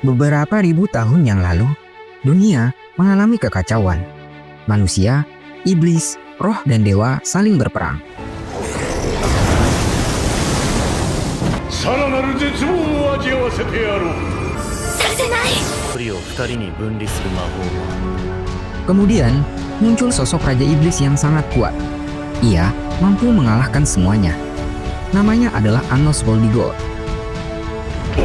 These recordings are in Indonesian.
Beberapa ribu tahun yang lalu, dunia mengalami kekacauan. Manusia, iblis, roh dan dewa saling berperang. さらなる絶望を味わわせてやろう。させない。一人を二人に分離する魔法は Kemudian, muncul sosok Raja Iblis yang sangat kuat. Ia mampu mengalahkan semuanya. Namanya adalah Anos Voldigod. 己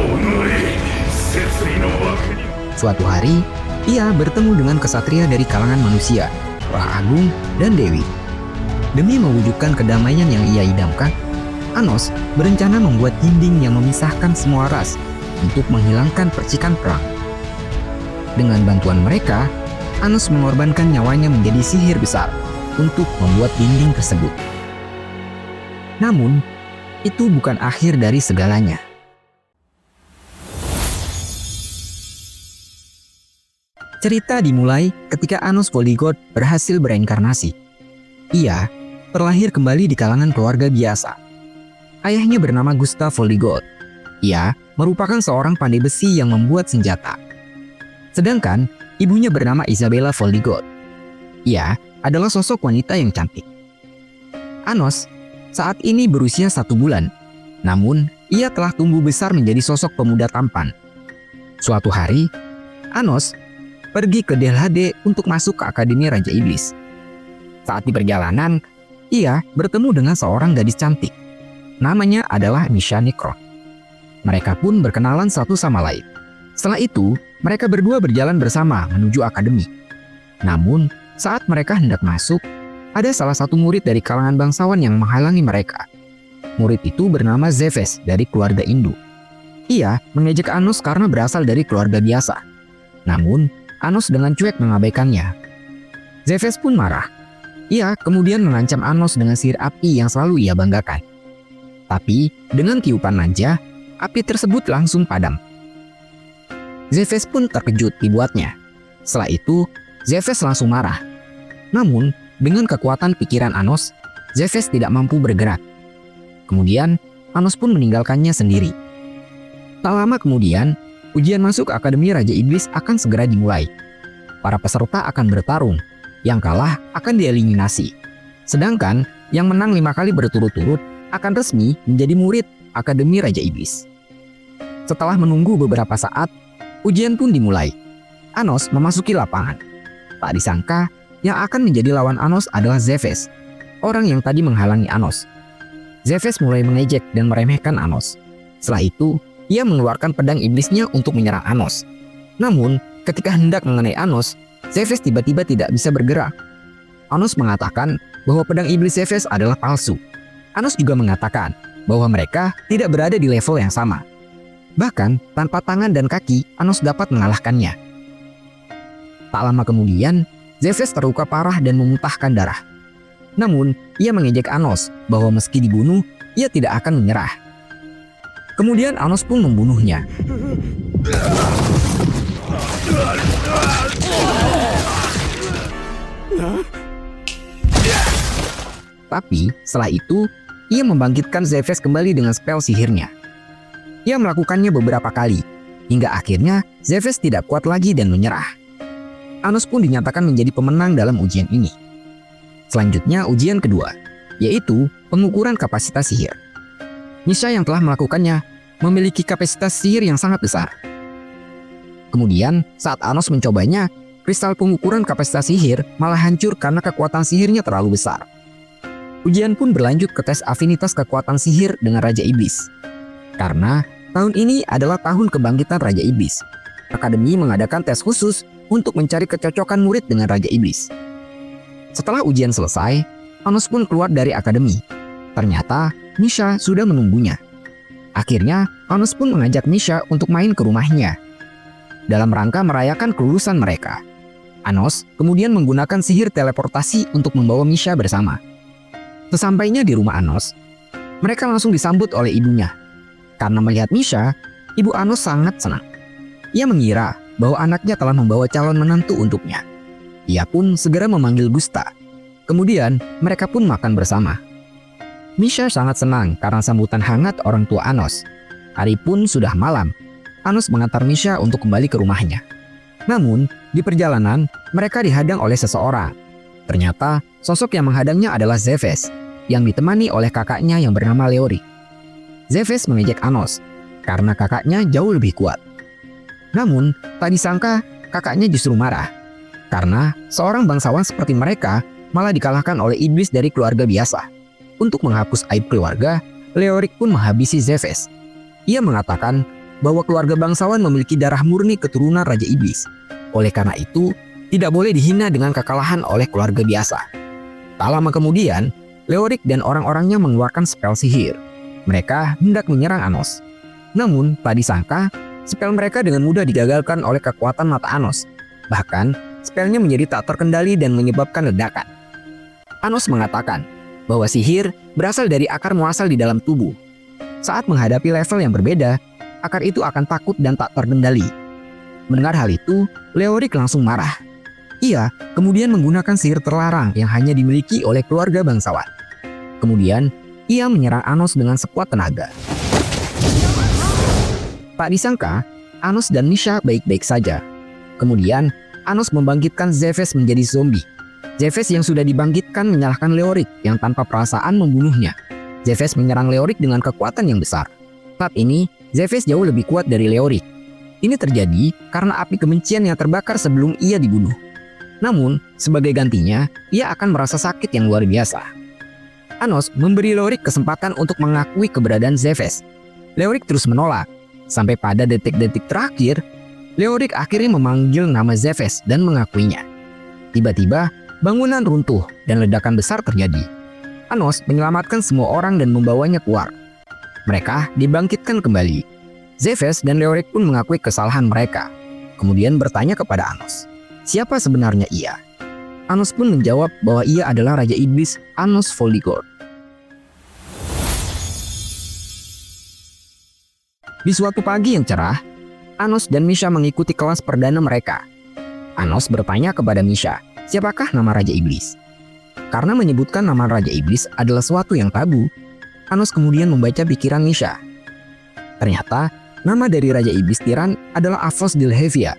摂理の枠に Suatu hari, ia bertemu dengan kesatria dari kalangan manusia, roh agung, dan dewi. Demi mewujudkan kedamaian yang ia idamkan, Anos berencana membuat dinding yang memisahkan semua ras untuk menghilangkan percikan perang. Dengan bantuan mereka, Anos mengorbankan nyawanya menjadi sihir besar untuk membuat dinding tersebut. Namun, itu bukan akhir dari segalanya. Cerita dimulai ketika Anos Voldigod berhasil bereinkarnasi. Ia terlahir kembali di kalangan keluarga biasa. Ayahnya bernama Gustav Voldigod. Ia merupakan seorang pandai besi yang membuat senjata. Sedangkan ibunya bernama Isabella Voldigod. Ia adalah sosok wanita yang cantik. Anos saat ini berusia 1 bulan. Namun, ia telah tumbuh besar menjadi sosok pemuda tampan. Suatu hari, Anos pergi ke Delhade untuk masuk ke Akademi Raja Iblis. Saat di perjalanan, ia bertemu dengan seorang gadis cantik. Namanya adalah Misha Nekron. Mereka pun berkenalan satu sama lain. Setelah itu, mereka berdua berjalan bersama menuju akademi. Namun, saat mereka hendak masuk, ada salah satu murid dari kalangan bangsawan yang menghalangi mereka. Murid itu bernama Zephès dari keluarga Induk. Ia mengejek Anos karena berasal dari keluarga biasa. Namun, Anos dengan cuek mengabaikannya. Zephès pun marah. Ia kemudian mengancam Anos dengan sihir api yang selalu ia banggakan. Tapi dengan tiupan manja, api tersebut langsung padam. Zephès pun terkejut dibuatnya. Setelah itu, Zephès langsung marah. Namun, dengan kekuatan pikiran Anos, Zephès tidak mampu bergerak. Kemudian, Anos pun meninggalkannya sendiri. Tak lama kemudian, ujian masuk Akademi Raja Iblis akan segera dimulai. Para peserta akan bertarung, yang kalah akan dieliminasi. Sedangkan yang menang 5 kali berturut-turut akan resmi menjadi murid Akademi Raja Iblis. Setelah menunggu beberapa saat, ujian pun dimulai. Anos memasuki lapangan. Tak disangka, yang akan menjadi lawan Anos adalah Zephès, orang yang tadi menghalangi Anos. Zephès mulai mengejek dan meremehkan Anos. Setelah itu, ia mengeluarkan pedang iblisnya untuk menyerang Anos. Namun, ketika hendak mengenai Anos, Zephès tiba-tiba tidak bisa bergerak. Anos mengatakan bahwa pedang iblis Zephès adalah palsu. Anos juga mengatakan bahwa mereka tidak berada di level yang sama. Bahkan, tanpa tangan dan kaki, Anos dapat mengalahkannya. Tak lama kemudian, Zephès terluka parah dan memuntahkan darah. Namun, ia mengejek Anos bahwa meski dibunuh, ia tidak akan menyerah. Kemudian Anos pun membunuhnya. Tapi setelah itu, ia membangkitkan Zephès kembali dengan spel sihirnya. Ia melakukannya beberapa kali, hingga akhirnya Zephès tidak kuat lagi dan menyerah. Anos pun dinyatakan menjadi pemenang dalam ujian ini. Selanjutnya ujian kedua, yaitu pengukuran kapasitas sihir. Misha yang telah melakukannya memiliki kapasitas sihir yang sangat besar. Kemudian saat Anos mencobanya, kristal pengukuran kapasitas sihir malah hancur karena kekuatan sihirnya terlalu besar. Ujian pun berlanjut ke tes afinitas kekuatan sihir dengan Raja Iblis. Karena tahun ini adalah tahun kebangkitan Raja Iblis, Akademi mengadakan tes khusus untuk mencari kecocokan murid dengan Raja Iblis. Setelah ujian selesai, Anos pun keluar dari akademi. Ternyata Misha sudah menunggunya. Akhirnya, Anos pun mengajak Misha untuk main ke rumahnya. Dalam rangka merayakan kelulusan mereka, Anos kemudian menggunakan sihir teleportasi untuk membawa Misha bersama. Sesampainya di rumah Anos, mereka langsung disambut oleh ibunya. Karena melihat Misha, ibu Anos sangat senang. Ia mengira bahwa anaknya telah membawa calon menantu untuknya. Ia pun segera memanggil Gusta. Kemudian mereka pun makan bersama. Misha sangat senang karena sambutan hangat orang tua Anos. Hari pun sudah malam. Anos mengantar Misha untuk kembali ke rumahnya. Namun, di perjalanan, mereka dihadang oleh seseorang. Ternyata, sosok yang menghadangnya adalah Zephès, yang ditemani oleh kakaknya yang bernama Leoric. Zephès mengejek Anos, karena kakaknya jauh lebih kuat. Namun, tak disangka kakaknya justru marah, karena seorang bangsawan seperti mereka malah dikalahkan oleh iblis dari keluarga biasa. Untuk menghapus aib keluarga, Leoric pun menghabisi Zephès. Ia mengatakan bahwa keluarga bangsawan memiliki darah murni keturunan Raja Iblis. Oleh karena itu, tidak boleh dihina dengan kekalahan oleh keluarga biasa. Tak lama kemudian, Leoric dan orang-orangnya mengeluarkan spel sihir. Mereka hendak menyerang Anos. Namun, tak disangka, spel mereka dengan mudah digagalkan oleh kekuatan mata Anos. Bahkan, spelnya menjadi tak terkendali dan menyebabkan ledakan. Anos mengatakan bahwa sihir berasal dari akar muasal di dalam tubuh. Saat menghadapi level yang berbeda, akar itu akan takut dan tak terkendali. Mendengar hal itu, Leoric langsung marah. Ia kemudian menggunakan sihir terlarang yang hanya dimiliki oleh keluarga bangsawan. Kemudian, ia menyerang Anos dengan sekuat tenaga. Tak disangka, Anos dan Misha baik-baik saja. Kemudian, Anos membangkitkan Zephès menjadi zombie. Zephès yang sudah dibangkitkan menyalahkan Leoric yang tanpa perasaan membunuhnya. Zephès menyerang Leoric dengan kekuatan yang besar. Saat ini, Zephès jauh lebih kuat dari Leoric. Ini terjadi karena api kebencian yang terbakar sebelum ia dibunuh. Namun, sebagai gantinya, ia akan merasa sakit yang luar biasa. Anos memberi Leoric kesempatan untuk mengakui keberadaan Zephès. Leoric terus menolak. Sampai pada detik-detik terakhir, Leoric akhirnya memanggil nama Zephès dan mengakuinya. Tiba-tiba, bangunan runtuh dan ledakan besar terjadi. Anos menyelamatkan semua orang dan membawanya keluar. Mereka dibangkitkan kembali. Zephès dan Leoric pun mengakui kesalahan mereka. Kemudian bertanya kepada Anos, siapa sebenarnya ia? Anos pun menjawab bahwa ia adalah Raja Iblis Anos Voldigord. Di suatu pagi yang cerah, Anos dan Misha mengikuti kelas perdana mereka. Anos bertanya kepada Misha, siapakah nama Raja Iblis? Karena menyebutkan nama Raja Iblis adalah sesuatu yang tabu, Anos kemudian membaca pikiran Misha. Ternyata, nama dari Raja Iblis Tiran adalah Avos Dilhevia.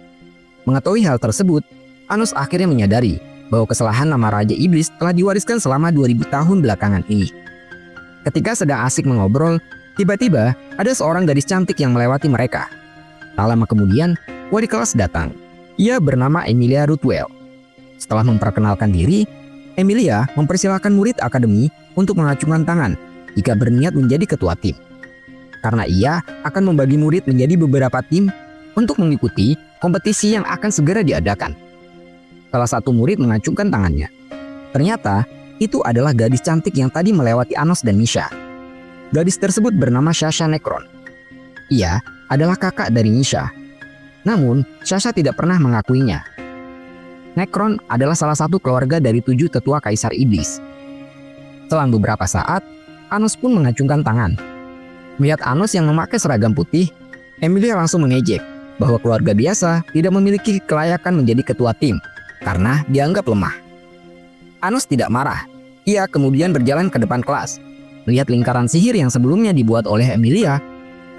Mengetahui hal tersebut, Anos akhirnya menyadari bahwa kesalahan nama Raja Iblis telah diwariskan selama 2000 tahun belakangan ini. Ketika sedang asik mengobrol, tiba-tiba ada seorang gadis cantik yang melewati mereka. Tak lama kemudian, wali kelas datang. Ia bernama Emilia Ruthwell. Setelah memperkenalkan diri, Emilia mempersilahkan murid akademi untuk mengacungkan tangan jika berniat menjadi ketua tim. Karena ia akan membagi murid menjadi beberapa tim untuk mengikuti kompetisi yang akan segera diadakan. Salah satu murid mengacungkan tangannya. Ternyata, itu adalah gadis cantik yang tadi melewati Anos dan Misha. Gadis tersebut bernama Sasha Necron. Ia adalah kakak dari Misha. Namun, Sasha tidak pernah mengakuinya. Necron adalah salah satu keluarga dari 7 tetua Kaisar Iblis. Selang beberapa saat, Anos pun mengacungkan tangan. Melihat Anos yang memakai seragam putih, Emilia langsung mengejek bahwa keluarga biasa tidak memiliki kelayakan menjadi ketua tim karena dianggap lemah. Anos tidak marah. Ia kemudian berjalan ke depan kelas. Melihat lingkaran sihir yang sebelumnya dibuat oleh Emilia,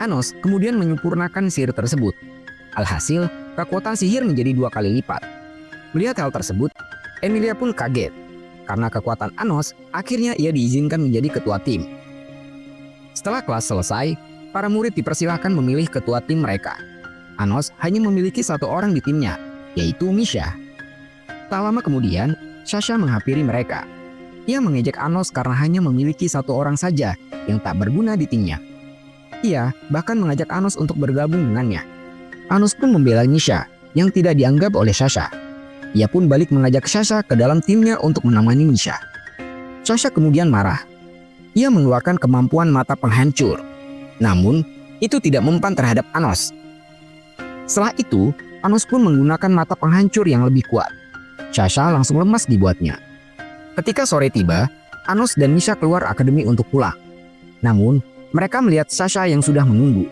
Anos kemudian menyempurnakan sihir tersebut. Alhasil, kekuatan sihir menjadi 2 kali lipat. Melihat hal tersebut, Emilia pun kaget. Karena kekuatan Anos, akhirnya ia diizinkan menjadi ketua tim. Setelah kelas selesai, para murid dipersilahkan memilih ketua tim mereka. Anos hanya memiliki 1 orang di timnya, yaitu Misha. Tak lama kemudian, Sasha menghampiri mereka. Ia mengejek Anos karena hanya memiliki 1 orang saja yang tak berguna di timnya. Ia bahkan mengajak Anos untuk bergabung dengannya. Anos pun membela Misha yang tidak dianggap oleh Sasha. Ia pun balik mengajak Sasha ke dalam timnya untuk menemani Misha. Sasha kemudian marah. Ia mengeluarkan kemampuan mata penghancur. Namun, itu tidak mempan terhadap Anos. Setelah itu, Anos pun menggunakan mata penghancur yang lebih kuat. Sasha langsung lemas dibuatnya. Ketika sore tiba, Anos dan Misha keluar akademi untuk pulang. Namun, mereka melihat Sasha yang sudah menunggu.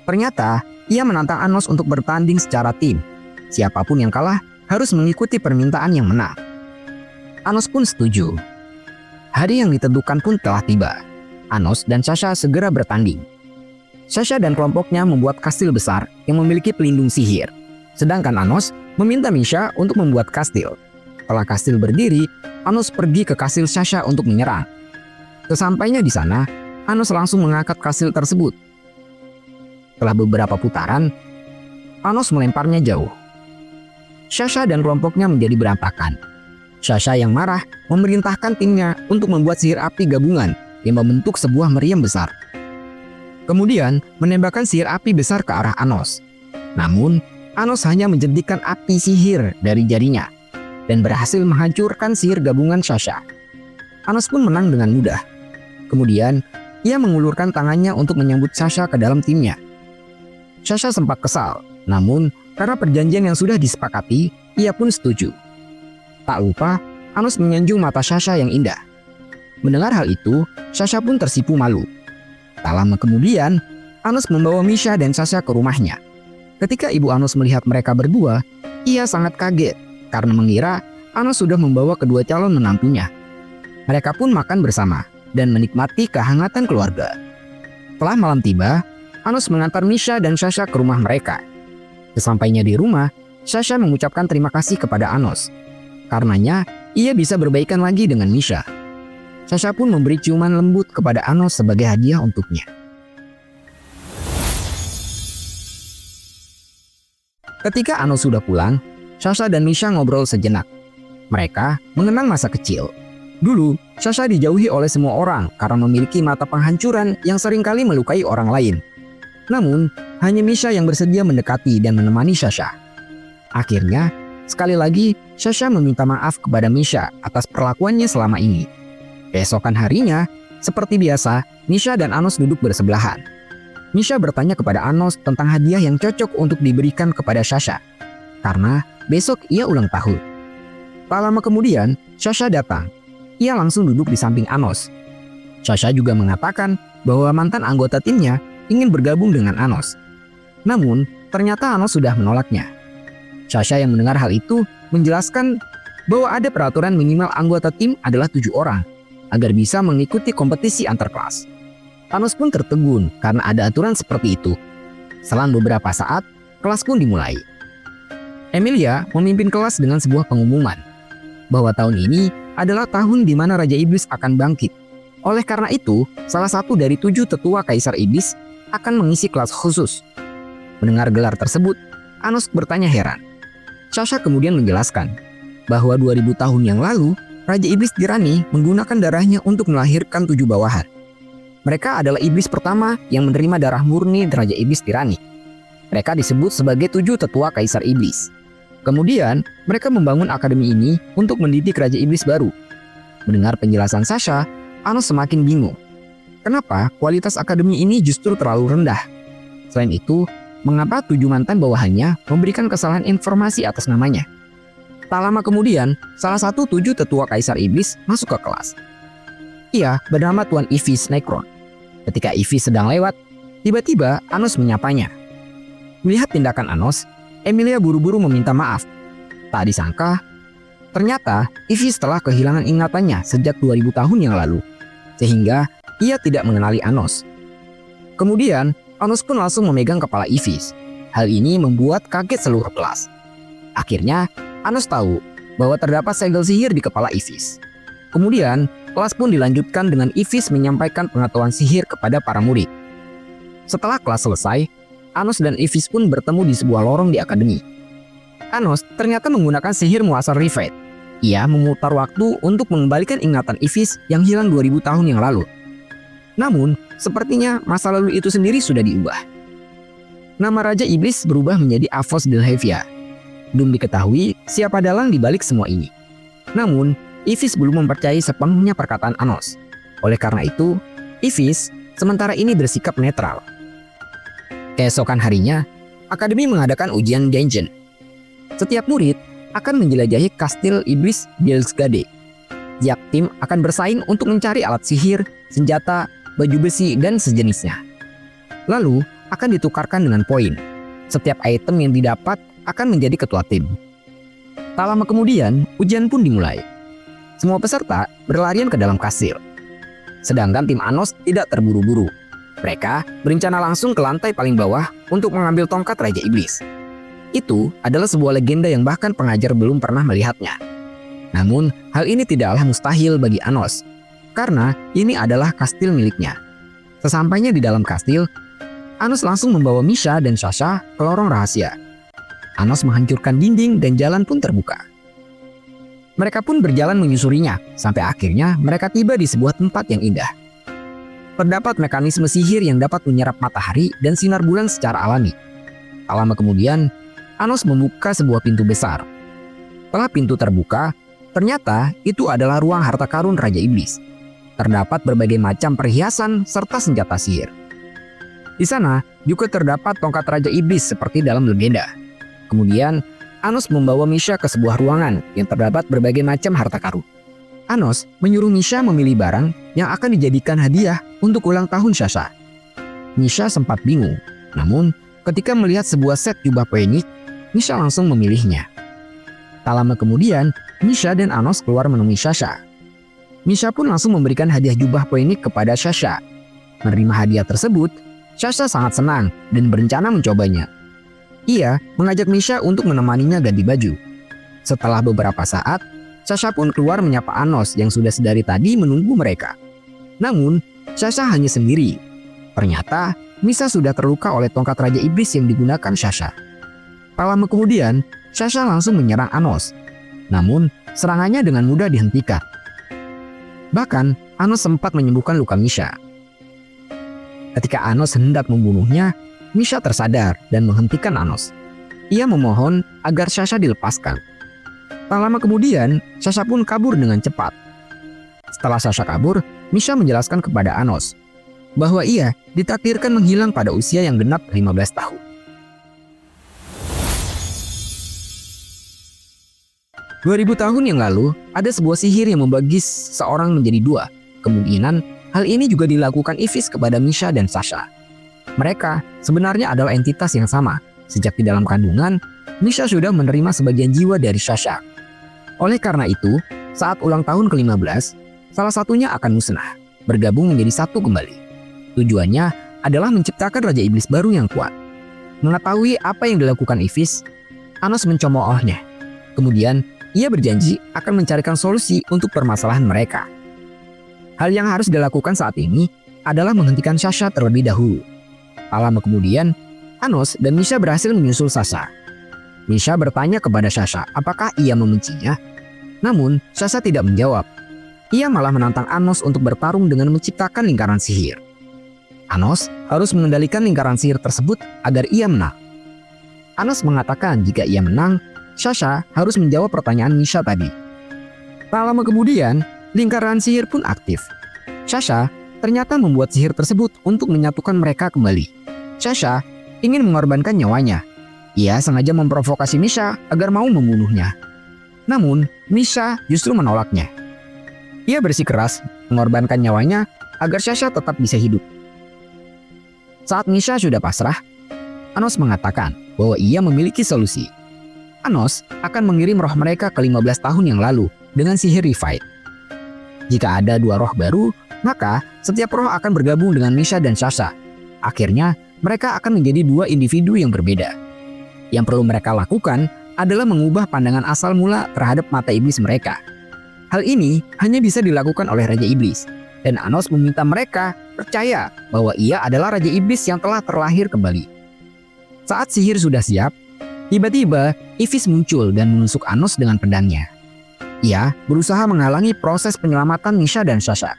Ternyata, ia menantang Anos untuk bertanding secara tim. Siapapun yang kalah harus mengikuti permintaan yang menang. Anos pun setuju. Hari yang ditentukan pun telah tiba. Anos dan Sasha segera bertanding. Sasha dan kelompoknya membuat kastil besar yang memiliki pelindung sihir. Sedangkan Anos meminta Misha untuk membuat kastil. Setelah kastil berdiri, Anos pergi ke kastil Sasha untuk menyerang. Sesampainya di sana, Anos langsung mengangkat kastil tersebut. Setelah beberapa putaran, Anos melemparnya jauh. Sasha dan kelompoknya menjadi berantakan. Sasha yang marah memerintahkan timnya untuk membuat sihir api gabungan yang membentuk sebuah meriam besar. Kemudian menembakkan sihir api besar ke arah Anos. Namun, Anos hanya menjentikan api sihir dari jarinya dan berhasil menghancurkan sihir gabungan Sasha. Anos pun menang dengan mudah. Kemudian, ia mengulurkan tangannya untuk menyambut Sasha ke dalam timnya. Sasha sempat kesal, namun karena perjanjian yang sudah disepakati, ia pun setuju. Tak lupa, Anos menyanjung mata Sasha yang indah. Mendengar hal itu, Sasha pun tersipu malu. Tak lama kemudian, Anos membawa Misha dan Sasha ke rumahnya. Ketika ibu Anos melihat mereka berdua, ia sangat kaget karena mengira Anos sudah membawa kedua calon menantunya. Mereka pun makan bersama dan menikmati kehangatan keluarga. Setelah malam tiba, Anos mengantar Misha dan Sasha ke rumah mereka. Sesampainya di rumah, Sasha mengucapkan terima kasih kepada Anos. Karenanya, ia bisa berbaikan lagi dengan Misha. Sasha pun memberi ciuman lembut kepada Anos sebagai hadiah untuknya. Ketika Anos sudah pulang, Sasha dan Misha ngobrol sejenak. Mereka mengenang masa kecil. Dulu, Sasha dijauhi oleh semua orang karena memiliki mata penghancuran yang seringkali melukai orang lain. Namun, hanya Misha yang bersedia mendekati dan menemani Sasha. Akhirnya, sekali lagi, Sasha meminta maaf kepada Misha atas perlakuannya selama ini. Keesokan harinya, seperti biasa, Misha dan Anos duduk bersebelahan. Misha bertanya kepada Anos tentang hadiah yang cocok untuk diberikan kepada Sasha, karena besok ia ulang tahun. Tak lama kemudian, Sasha datang. Ia langsung duduk di samping Anos. Sasha juga mengatakan bahwa mantan anggota timnya ingin bergabung dengan Anos. Namun, ternyata Anos sudah menolaknya. Sasha yang mendengar hal itu menjelaskan bahwa ada peraturan minimal anggota tim adalah 7 orang agar bisa mengikuti kompetisi antar kelas. Anos pun tertegun karena ada aturan seperti itu. Selang beberapa saat, kelas pun dimulai. Emilia memimpin kelas dengan sebuah pengumuman bahwa tahun ini adalah tahun di mana Raja Iblis akan bangkit. Oleh karena itu, salah satu dari 7 tetua Kaisar Iblis akan mengisi kelas khusus. Mendengar gelar tersebut, Anos bertanya heran. Sasha kemudian menjelaskan bahwa 2000 tahun yang lalu, Raja Iblis Tirani menggunakan darahnya untuk melahirkan 7 bawahan. Mereka adalah iblis pertama yang menerima darah murni Raja Iblis Tirani. Mereka disebut sebagai 7 tetua Kaisar Iblis. Kemudian, mereka membangun akademi ini untuk mendidik Raja Iblis baru. Mendengar penjelasan Sasha, Anos semakin bingung. Kenapa kualitas akademi ini justru terlalu rendah? Selain itu, mengapa 7 mantan bawahannya memberikan kesalahan informasi atas namanya? Tak lama kemudian, salah satu 7 tetua Kaisar Iblis masuk ke kelas. Ia bernama Tuan Ivis Necron. Ketika Ivis sedang lewat, tiba-tiba Anos menyapanya. Melihat tindakan Anos, Emilia buru-buru meminta maaf. Tak disangka, ternyata Ivis telah kehilangan ingatannya sejak 2000 tahun yang lalu, sehingga ia tidak mengenali Anos. Kemudian, Anos pun langsung memegang kepala Ivis. Hal ini membuat kaget seluruh kelas. Akhirnya, Anos tahu bahwa terdapat segel sihir di kepala Ivis. Kemudian, kelas pun dilanjutkan dengan Ivis menyampaikan pengetahuan sihir kepada para murid. Setelah kelas selesai, Anos dan Ivis pun bertemu di sebuah lorong di akademi. Anos ternyata menggunakan sihir muasal Rivet. Ia memutar waktu untuk mengembalikan ingatan Ivis yang hilang 2000 tahun yang lalu. Namun, sepertinya masa lalu itu sendiri sudah diubah. Nama Raja Iblis berubah menjadi Avos Delhevia. Belum diketahui siapa dalang dibalik semua ini. Namun, Ivis belum mempercayai sepenuhnya perkataan Anos. Oleh karena itu, Ivis sementara ini bersikap netral. Keesokan harinya, akademi mengadakan ujian dungeon. Setiap murid akan menjelajahi kastil iblis Belsgade. Tiap tim akan bersaing untuk mencari alat sihir, senjata, baju besi, dan sejenisnya. Lalu akan ditukarkan dengan poin. Setiap item yang didapat akan menjadi ketua tim. Tak lama kemudian, ujian pun dimulai. Semua peserta berlarian ke dalam kastil. Sedangkan tim Anos tidak terburu-buru. Mereka berencana langsung ke lantai paling bawah untuk mengambil tongkat Raja Iblis. Itu adalah sebuah legenda yang bahkan pengajar belum pernah melihatnya. Namun, hal ini tidaklah mustahil bagi Anos, karena ini adalah kastil miliknya. Sesampainya di dalam kastil, Anos langsung membawa Misha dan Sasha ke lorong rahasia. Anos menghancurkan dinding dan jalan pun terbuka. Mereka pun berjalan menyusurinya, sampai akhirnya mereka tiba di sebuah tempat yang indah. Terdapat mekanisme sihir yang dapat menyerap matahari dan sinar bulan secara alami. Tak lama kemudian, Anos membuka sebuah pintu besar. Setelah pintu terbuka, ternyata itu adalah ruang harta karun Raja Iblis. Terdapat berbagai macam perhiasan serta senjata sihir. Di sana juga terdapat tongkat Raja Iblis seperti dalam legenda. Kemudian, Anos membawa Misha ke sebuah ruangan yang terdapat berbagai macam harta karun. Anos menyuruh Misha memilih barang yang akan dijadikan hadiah untuk ulang tahun Sasha. Misha sempat bingung, namun ketika melihat sebuah set jubah poenik, Misha langsung memilihnya. Tak lama kemudian, Misha dan Anos keluar menemui Sasha. Misha pun langsung memberikan hadiah jubah poenik kepada Sasha. Menerima hadiah tersebut, Sasha sangat senang dan berencana mencobanya. Ia mengajak Misha untuk menemaninya ganti baju. Setelah beberapa saat, Sasha pun keluar menyapa Anos yang sudah sedari tadi menunggu mereka. Namun, Sasha hanya sendiri. Ternyata, Misha sudah terluka oleh tongkat Raja Iblis yang digunakan Sasha. Tak lama kemudian, Sasha langsung menyerang Anos. Namun, serangannya dengan mudah dihentikan. Bahkan, Anos sempat menyembuhkan luka Misha. Ketika Anos hendak membunuhnya, Misha tersadar dan menghentikan Anos. Ia memohon agar Sasha dilepaskan. Tak lama kemudian, Sasha pun kabur dengan cepat. Setelah Sasha kabur, Misha menjelaskan kepada Anos bahwa ia ditakdirkan menghilang pada usia yang genap 15 tahun. "2000 tahun yang lalu, ada sebuah sihir yang membagi seorang menjadi dua. Kemungkinan hal ini juga dilakukan Iphis kepada Misha dan Sasha. Mereka sebenarnya adalah entitas yang sama. Sejak di dalam kandungan, Misha sudah menerima sebagian jiwa dari Sasha. Oleh karena itu, saat ulang tahun ke-15, salah satunya akan musnah, bergabung menjadi satu kembali. Tujuannya adalah menciptakan Raja Iblis baru yang kuat. Mengetahui apa yang dilakukan Iphis, Anos mencemoohnya. Kemudian, ia berjanji akan mencarikan solusi untuk permasalahan mereka. Hal yang harus dilakukan saat ini adalah menghentikan Sasha terlebih dahulu. Tak lama kemudian, Anos dan Misha berhasil menyusul Sasha. Misha bertanya kepada Sasha apakah ia membencinya. Namun, Sasha tidak menjawab. Ia malah menantang Anos untuk bertarung dengan menciptakan lingkaran sihir. Anos harus mengendalikan lingkaran sihir tersebut agar ia menang. Anos mengatakan jika ia menang, Sasha harus menjawab pertanyaan Misha tadi. Tak lama kemudian, lingkaran sihir pun aktif. Sasha ternyata membuat sihir tersebut untuk menyatukan mereka kembali. Sasha ingin mengorbankan nyawanya. Ia sengaja memprovokasi Misha agar mau membunuhnya. Namun, Misha justru menolaknya. Ia bersikeras mengorbankan nyawanya agar Sasha tetap bisa hidup. Saat Misha sudah pasrah, Anos mengatakan bahwa ia memiliki solusi. Anos akan mengirim roh mereka ke 15 tahun yang lalu dengan sihir Revive. Jika ada dua roh baru, maka setiap roh akan bergabung dengan Misha dan Sasha. Akhirnya, mereka akan menjadi dua individu yang berbeda. Yang perlu mereka lakukan adalah mengubah pandangan asal mula terhadap mata iblis mereka. Hal ini hanya bisa dilakukan oleh Raja Iblis, dan Anos meminta mereka percaya bahwa ia adalah Raja Iblis yang telah terlahir kembali. Saat sihir sudah siap, tiba-tiba Iphis muncul dan menusuk Anos dengan pedangnya. Ia berusaha menghalangi proses penyelamatan Misha dan Sasha.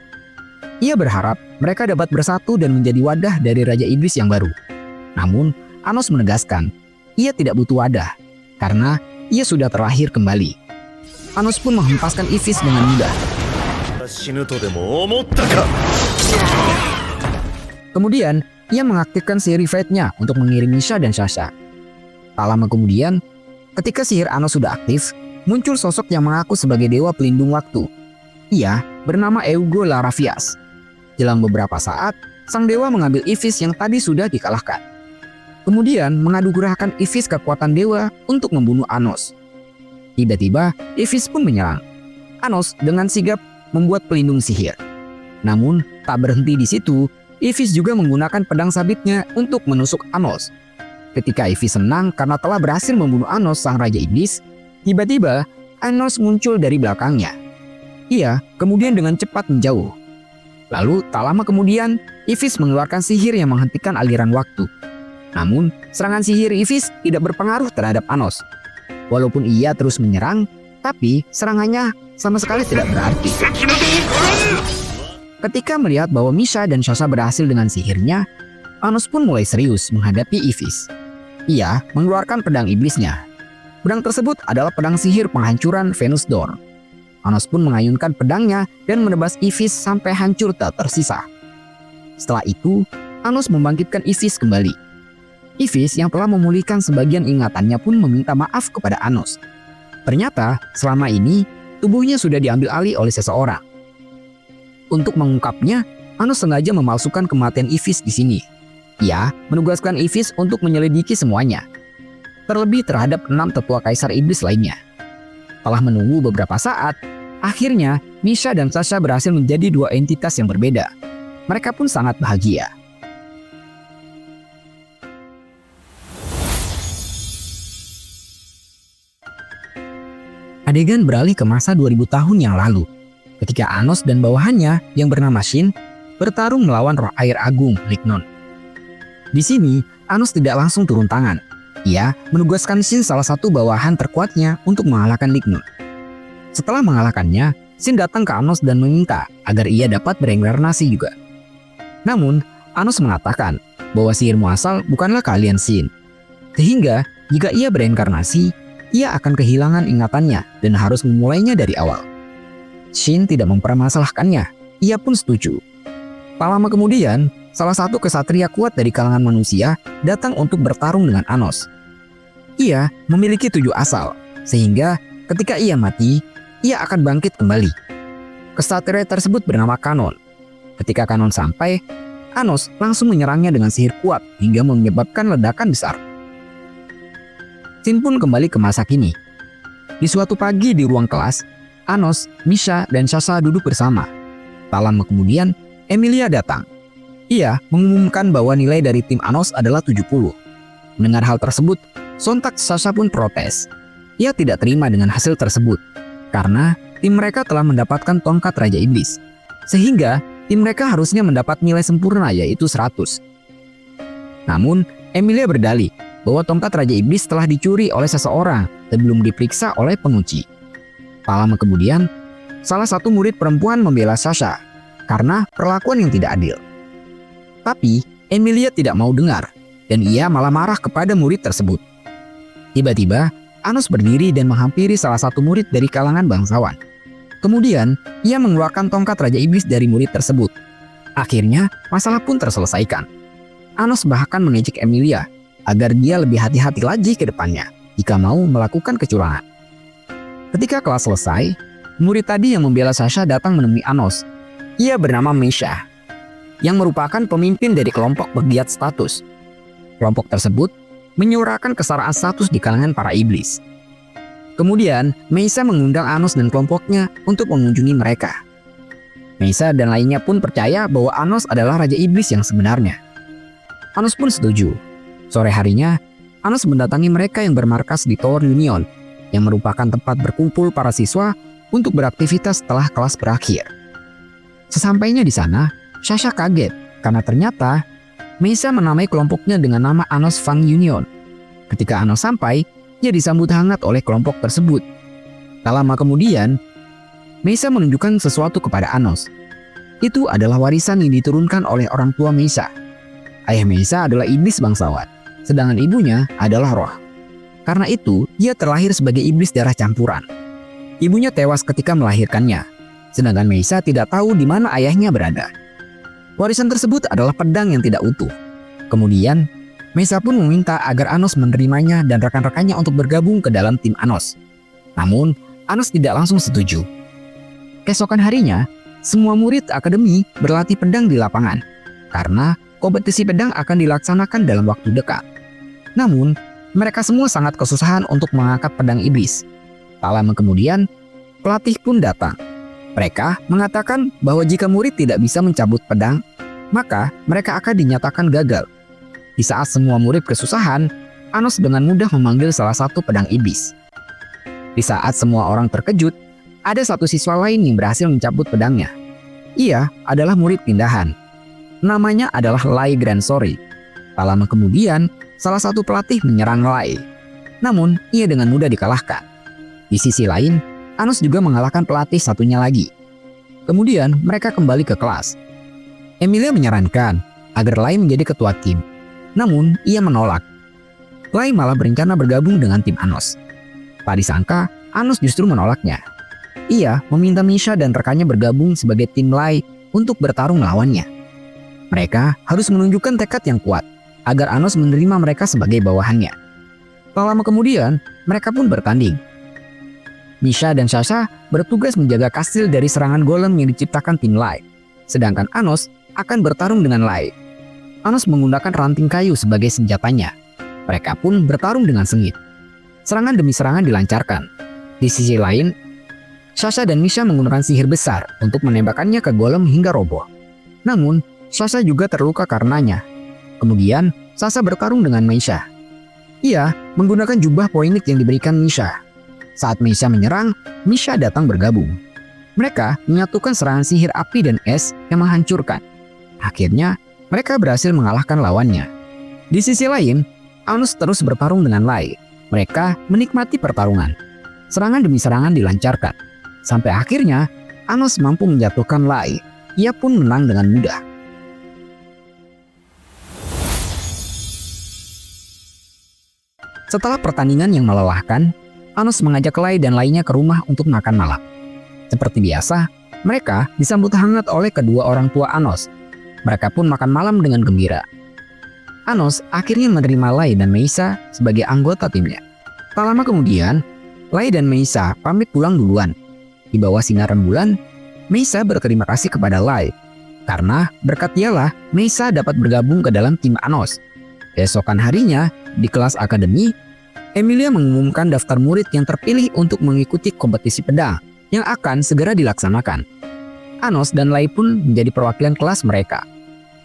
Ia berharap mereka dapat bersatu dan menjadi wadah dari Raja Iblis yang baru. Namun, Anos menegaskan, ia tidak butuh wadah, karena ia sudah terlahir kembali. Anos pun menghempaskan Iphis dengan mudah. Kemudian, ia mengaktifkan sihir Revive-nya untuk mengirim Misha dan Sasha. Tak lama kemudian, ketika sihir Anos sudah aktif, muncul sosok yang mengaku sebagai dewa pelindung waktu. Ia bernama Eugo Laravias. Dalam beberapa saat, sang dewa mengambil Iphis yang tadi sudah dikalahkan. Kemudian menganugerahkan Iphis kekuatan dewa untuk membunuh Anos. Tiba-tiba, Iphis pun menyerang. Anos dengan sigap membuat pelindung sihir. Namun, tak berhenti di situ, Ivis juga menggunakan pedang sabitnya untuk menusuk Anos. Ketika Ivis senang karena telah berhasil membunuh Anos, sang Raja Iblis, tiba-tiba Anos muncul dari belakangnya. Ia kemudian dengan cepat menjauh. Lalu tak lama kemudian, Ivis mengeluarkan sihir yang menghentikan aliran waktu. Namun, serangan sihir Ivis tidak berpengaruh terhadap Anos. Walaupun ia terus menyerang, tapi serangannya sama sekali tidak berarti. Ketika melihat bahwa Misha dan Sasha berhasil dengan sihirnya, Anos pun mulai serius menghadapi Ivis. Ia mengeluarkan pedang iblisnya. Pedang tersebut adalah pedang sihir penghancuran Venus Door. Anos pun mengayunkan pedangnya dan menebas Ivis sampai hancur tak tersisa. Setelah itu, Anos membangkitkan Ivis kembali. Ivis yang telah memulihkan sebagian ingatannya pun meminta maaf kepada Anos. Ternyata selama ini tubuhnya sudah diambil alih oleh seseorang. Untuk mengungkapnya, Anos sengaja memalsukan kematian Ivis di sini. Ia menugaskan Ivis untuk menyelidiki semuanya, terlebih terhadap 6 tetua kaisar iblis lainnya. Setelah menunggu beberapa saat, akhirnya Misha dan Sasha berhasil menjadi 2 entitas yang berbeda. Mereka pun sangat bahagia. Adegan beralih ke masa 2000 tahun yang lalu, ketika Anos dan bawahannya yang bernama Shin bertarung melawan roh air agung Lignon. Di sini, Anos tidak langsung turun tangan. Ia menugaskan Shin, salah satu bawahan terkuatnya, untuk mengalahkan Lignon. Setelah mengalahkannya, Shin datang ke Anos dan meminta agar ia dapat bereinkarnasi juga. Namun, Anos mengatakan bahwa sihir muasal bukanlah keahlian Shin. Sehingga, jika ia bereinkarnasi, ia akan kehilangan ingatannya dan harus memulainya dari awal. Shin tidak mempermasalahkannya, ia pun setuju. Tak lama kemudian, salah satu kesatria kuat dari kalangan manusia datang untuk bertarung dengan Anos. Ia memiliki 7 asal, sehingga ketika ia mati, ia akan bangkit kembali. Kesatria tersebut bernama Kanon. Ketika Kanon sampai, Anos langsung menyerangnya dengan sihir kuat hingga menyebabkan ledakan besar. Shin pun kembali ke masa kini. Di suatu pagi di ruang kelas, Anos, Misha, dan Sasha duduk bersama. Tak lama kemudian, Emilia datang. Ia mengumumkan bahwa nilai dari tim Anos adalah 70. Mendengar hal tersebut, sontak Sasha pun protes. Ia tidak terima dengan hasil tersebut, karena tim mereka telah mendapatkan tongkat Raja Iblis. Sehingga, tim mereka harusnya mendapat nilai sempurna yaitu 100. Namun, Emilia berdalih bahwa tongkat Raja Iblis telah dicuri oleh seseorang sebelum diperiksa oleh penguji. Tak lama kemudian, salah satu murid perempuan membela Sasha karena perlakuan yang tidak adil. Tapi Emilia tidak mau dengar dan ia malah marah kepada murid tersebut. Tiba-tiba, Anos berdiri dan menghampiri salah satu murid dari kalangan bangsawan. Kemudian, ia mengeluarkan tongkat Raja Iblis dari murid tersebut. Akhirnya, masalah pun terselesaikan. Anos bahkan mengejek Emilia agar dia lebih hati-hati lagi ke depannya jika mau melakukan kecurangan. Ketika kelas selesai, murid tadi yang membela Sasha datang menemui Anos. Ia bernama Misha, yang merupakan pemimpin dari kelompok pegiat status. Kelompok tersebut menyuarakan kesetaraan status di kalangan para iblis. Kemudian, Meisa mengundang Anos dan kelompoknya untuk mengunjungi mereka. Meisa dan lainnya pun percaya bahwa Anos adalah Raja Iblis yang sebenarnya. Anos pun setuju. Sore harinya, Anos mendatangi mereka yang bermarkas di Tower Union, yang merupakan tempat berkumpul para siswa untuk beraktivitas setelah kelas berakhir. Sesampainya di sana, Sasha kaget karena ternyata Meisa menamai kelompoknya dengan nama Anos Fang Union. Ketika Anos sampai, ia disambut hangat oleh kelompok tersebut. Tak lama kemudian, Meisa menunjukkan sesuatu kepada Anos. Itu adalah warisan yang diturunkan oleh orang tua Meisa. Ayah Meisa adalah iblis bangsawan, sedangkan ibunya adalah roh. Karena itu, ia terlahir sebagai iblis darah campuran. Ibunya tewas ketika melahirkannya, sedangkan Meisa tidak tahu di mana ayahnya berada. Warisan tersebut adalah pedang yang tidak utuh. Kemudian, Meisa pun meminta agar Anos menerimanya dan rekan-rekannya untuk bergabung ke dalam tim Anos. Namun, Anos tidak langsung setuju. Keesokan harinya, semua murid akademi berlatih pedang di lapangan, karena kompetisi pedang akan dilaksanakan dalam waktu dekat. Namun, mereka semua sangat kesusahan untuk mengangkat pedang iblis. Tak lama kemudian, pelatih pun datang. Mereka mengatakan bahwa jika murid tidak bisa mencabut pedang, maka mereka akan dinyatakan gagal. Di saat semua murid kesusahan, Anos dengan mudah memanggil salah satu pedang iblis. Di saat semua orang terkejut, ada satu siswa lain yang berhasil mencabut pedangnya. Ia adalah murid pindahan. Namanya adalah Lai Gransori. Tak lama kemudian, salah satu pelatih menyerang Lai. Namun, ia dengan mudah dikalahkan. Di sisi lain, Anos juga mengalahkan pelatih satunya lagi. Kemudian, mereka kembali ke kelas. Emilia menyarankan agar Lai menjadi ketua tim. Namun, ia menolak. Lai malah berencana bergabung dengan tim Anos. Tak disangka, Anos justru menolaknya. Ia meminta Misha dan rekannya bergabung sebagai tim Lai untuk bertarung melawannya. Mereka harus menunjukkan tekad yang kuat agar Anos menerima mereka sebagai bawahannya. Tak lama kemudian, mereka pun bertanding. Misha dan Sasha bertugas menjaga kastil dari serangan golem yang diciptakan tim Lai. Sedangkan Anos akan bertarung dengan Lai. Anos menggunakan ranting kayu sebagai senjatanya. Mereka pun bertarung dengan sengit. Serangan demi serangan dilancarkan. Di sisi lain, Sasha dan Misha menggunakan sihir besar untuk menembakkannya ke golem hingga roboh. Namun, Sasha juga terluka karenanya. Kemudian, Sasha bertarung dengan Misha. Ia menggunakan jubah poinik yang diberikan Misha. Saat Misha menyerang, Misha datang bergabung. Mereka menyatukan serangan sihir api dan es yang menghancurkan. Akhirnya, mereka berhasil mengalahkan lawannya. Di sisi lain, Anos terus bertarung dengan Lai. Mereka menikmati pertarungan. Serangan demi serangan dilancarkan. Sampai akhirnya, Anos mampu menjatuhkan Lai. Ia pun menang dengan mudah. Setelah pertandingan yang melelahkan, Anos mengajak Lai dan lainnya ke rumah untuk makan malam. Seperti biasa, mereka disambut hangat oleh kedua orang tua Anos. Mereka pun makan malam dengan gembira. Anos akhirnya menerima Lai dan Meisa sebagai anggota timnya. Tak lama kemudian, Lai dan Meisa pamit pulang duluan. Di bawah sinaran bulan, Meisa berterima kasih kepada Lai. Karena berkat dialah, Meisa dapat bergabung ke dalam tim Anos. Keesokan harinya, di kelas akademi, Emilia mengumumkan daftar murid yang terpilih untuk mengikuti kompetisi pedang yang akan segera dilaksanakan. Anos dan Lai pun menjadi perwakilan kelas mereka.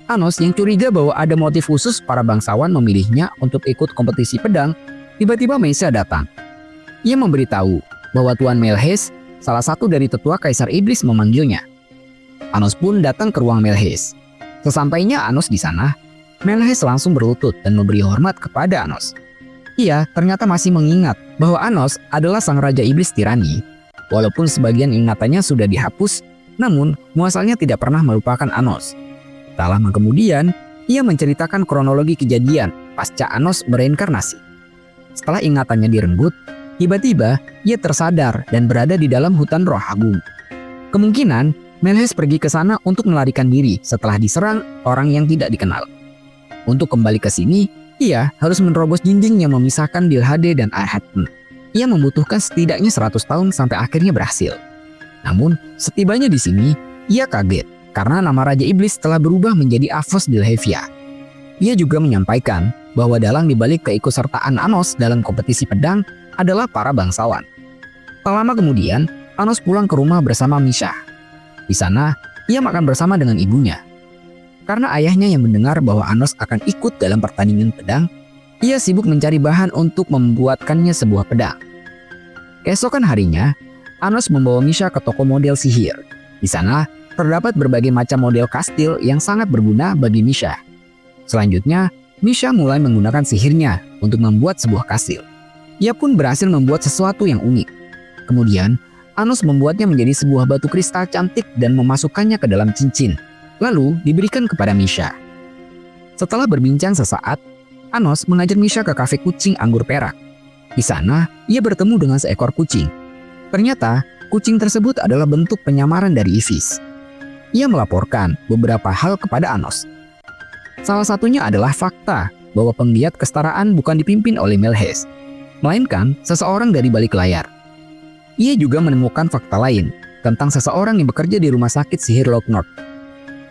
Anos yang curiga bahwa ada motif khusus para bangsawan memilihnya untuk ikut kompetisi pedang, tiba-tiba Meisa datang. Ia memberitahu bahwa Tuan Melhes, salah satu dari tetua Kaisar Iblis, memanggilnya. Anos pun datang ke ruang Melhes. Sesampainya Anos di sana, Melhes langsung berlutut dan memberi hormat kepada Anos. Ia ternyata masih mengingat bahwa Anos adalah sang Raja Iblis Tirani. Walaupun sebagian ingatannya sudah dihapus, namun muasalnya tidak pernah melupakan Anos. Tak lama kemudian, ia menceritakan kronologi kejadian pasca Anos bereinkarnasi. Setelah ingatannya direnggut, tiba-tiba ia tersadar dan berada di dalam hutan roh agung. Kemungkinan Melhes pergi ke sana untuk melarikan diri setelah diserang orang yang tidak dikenal. Untuk kembali ke sini, ia harus menerobos dinding yang memisahkan Dilhade dan Arhatun. Ia membutuhkan setidaknya 100 tahun sampai akhirnya berhasil. Namun, setibanya di sini, ia kaget karena nama Raja Iblis telah berubah menjadi Avos Dilhevia. Ia juga menyampaikan bahwa dalang dibalik keikutsertaan Anos dalam kompetisi pedang adalah para bangsawan. Tak lama kemudian, Anos pulang ke rumah bersama Misha. Di sana, ia makan bersama dengan ibunya. Karena ayahnya yang mendengar bahwa Anos akan ikut dalam pertandingan pedang, ia sibuk mencari bahan untuk membuatkannya sebuah pedang. Keesokan harinya, Anos membawa Misha ke toko model sihir. Di sana, terdapat berbagai macam model kastil yang sangat berguna bagi Misha. Selanjutnya, Misha mulai menggunakan sihirnya untuk membuat sebuah kastil. Ia pun berhasil membuat sesuatu yang unik. Kemudian, Anos membuatnya menjadi sebuah batu kristal cantik dan memasukkannya ke dalam cincin, lalu diberikan kepada Misha. Setelah berbincang sesaat, Anos mengajak Misha ke kafe kucing anggur perak. Di sana, ia bertemu dengan seekor kucing. Ternyata, kucing tersebut adalah bentuk penyamaran dari Isis. Ia melaporkan beberapa hal kepada Anos. Salah satunya adalah fakta bahwa penggiat kesetaraan bukan dipimpin oleh Melhes, melainkan seseorang dari balik layar. Ia juga menemukan fakta lain tentang seseorang yang bekerja di rumah sakit sihir Locknord.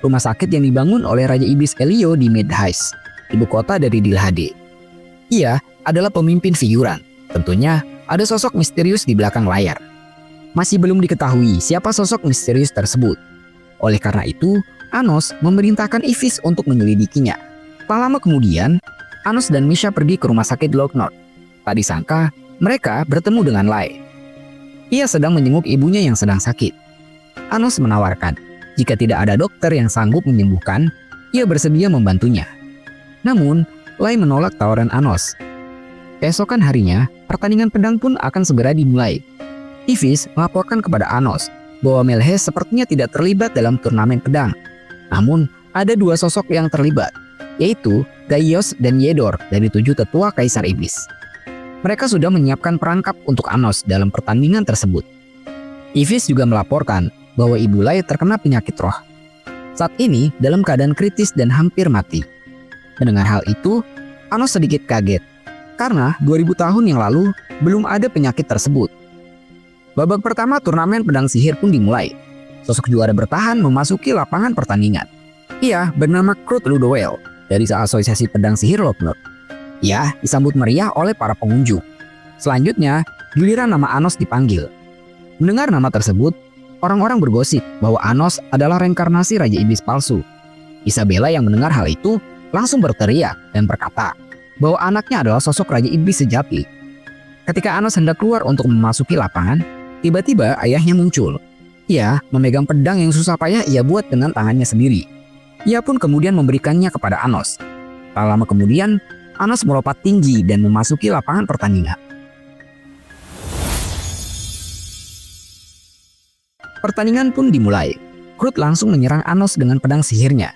Rumah sakit yang dibangun oleh Raja Iblis Elio di Medhais, ibu kota dari Dilhade. Ia adalah pemimpin figuran. Tentunya ada sosok misterius di belakang layar. Masih belum diketahui siapa sosok misterius tersebut. Oleh karena itu, Anos memerintahkan Ivis untuk menyelidikinya. Tak lama kemudian, Anos dan Misha pergi ke rumah sakit Locknot. Tak disangka, mereka bertemu dengan Lai. Ia sedang menjenguk ibunya yang sedang sakit. Anos menawarkan, jika tidak ada dokter yang sanggup menyembuhkan, ia bersedia membantunya. Namun, Lai menolak tawaran Anos. Keesokan harinya, pertandingan pedang pun akan segera dimulai. Ivis melaporkan kepada Anos bahwa Melhes sepertinya tidak terlibat dalam turnamen pedang. Namun, ada dua sosok yang terlibat, yaitu Gaios dan Yedor dari 7 tetua Kaisar Iblis. Mereka sudah menyiapkan perangkap untuk Anos dalam pertandingan tersebut. Ivis juga melaporkan bahwa Ibu Lai terkena penyakit roh. Saat ini dalam keadaan kritis dan hampir mati. Mendengar hal itu, Anos sedikit kaget, karena 2000 tahun yang lalu belum ada penyakit tersebut. Babak pertama turnamen pedang sihir pun dimulai. Sosok juara bertahan memasuki lapangan pertandingan. Ia bernama Krut Ludowel dari Asosiasi Pedang Sihir Locknot. Ia disambut meriah oleh para pengunjung. Selanjutnya, giliran nama Anos dipanggil. Mendengar nama tersebut, orang-orang bergosip bahwa Anos adalah reinkarnasi Raja Iblis palsu. Isabella yang mendengar hal itu langsung berteriak dan berkata bahwa anaknya adalah sosok Raja Iblis sejati. Ketika Anos hendak keluar untuk memasuki lapangan, tiba-tiba ayahnya muncul. Ia memegang pedang yang susah payah ia buat dengan tangannya sendiri. Ia pun kemudian memberikannya kepada Anos. Tak lama kemudian, Anos melompat tinggi dan memasuki lapangan pertandingan. Pertandingan pun dimulai. Krut langsung menyerang Anos dengan pedang sihirnya,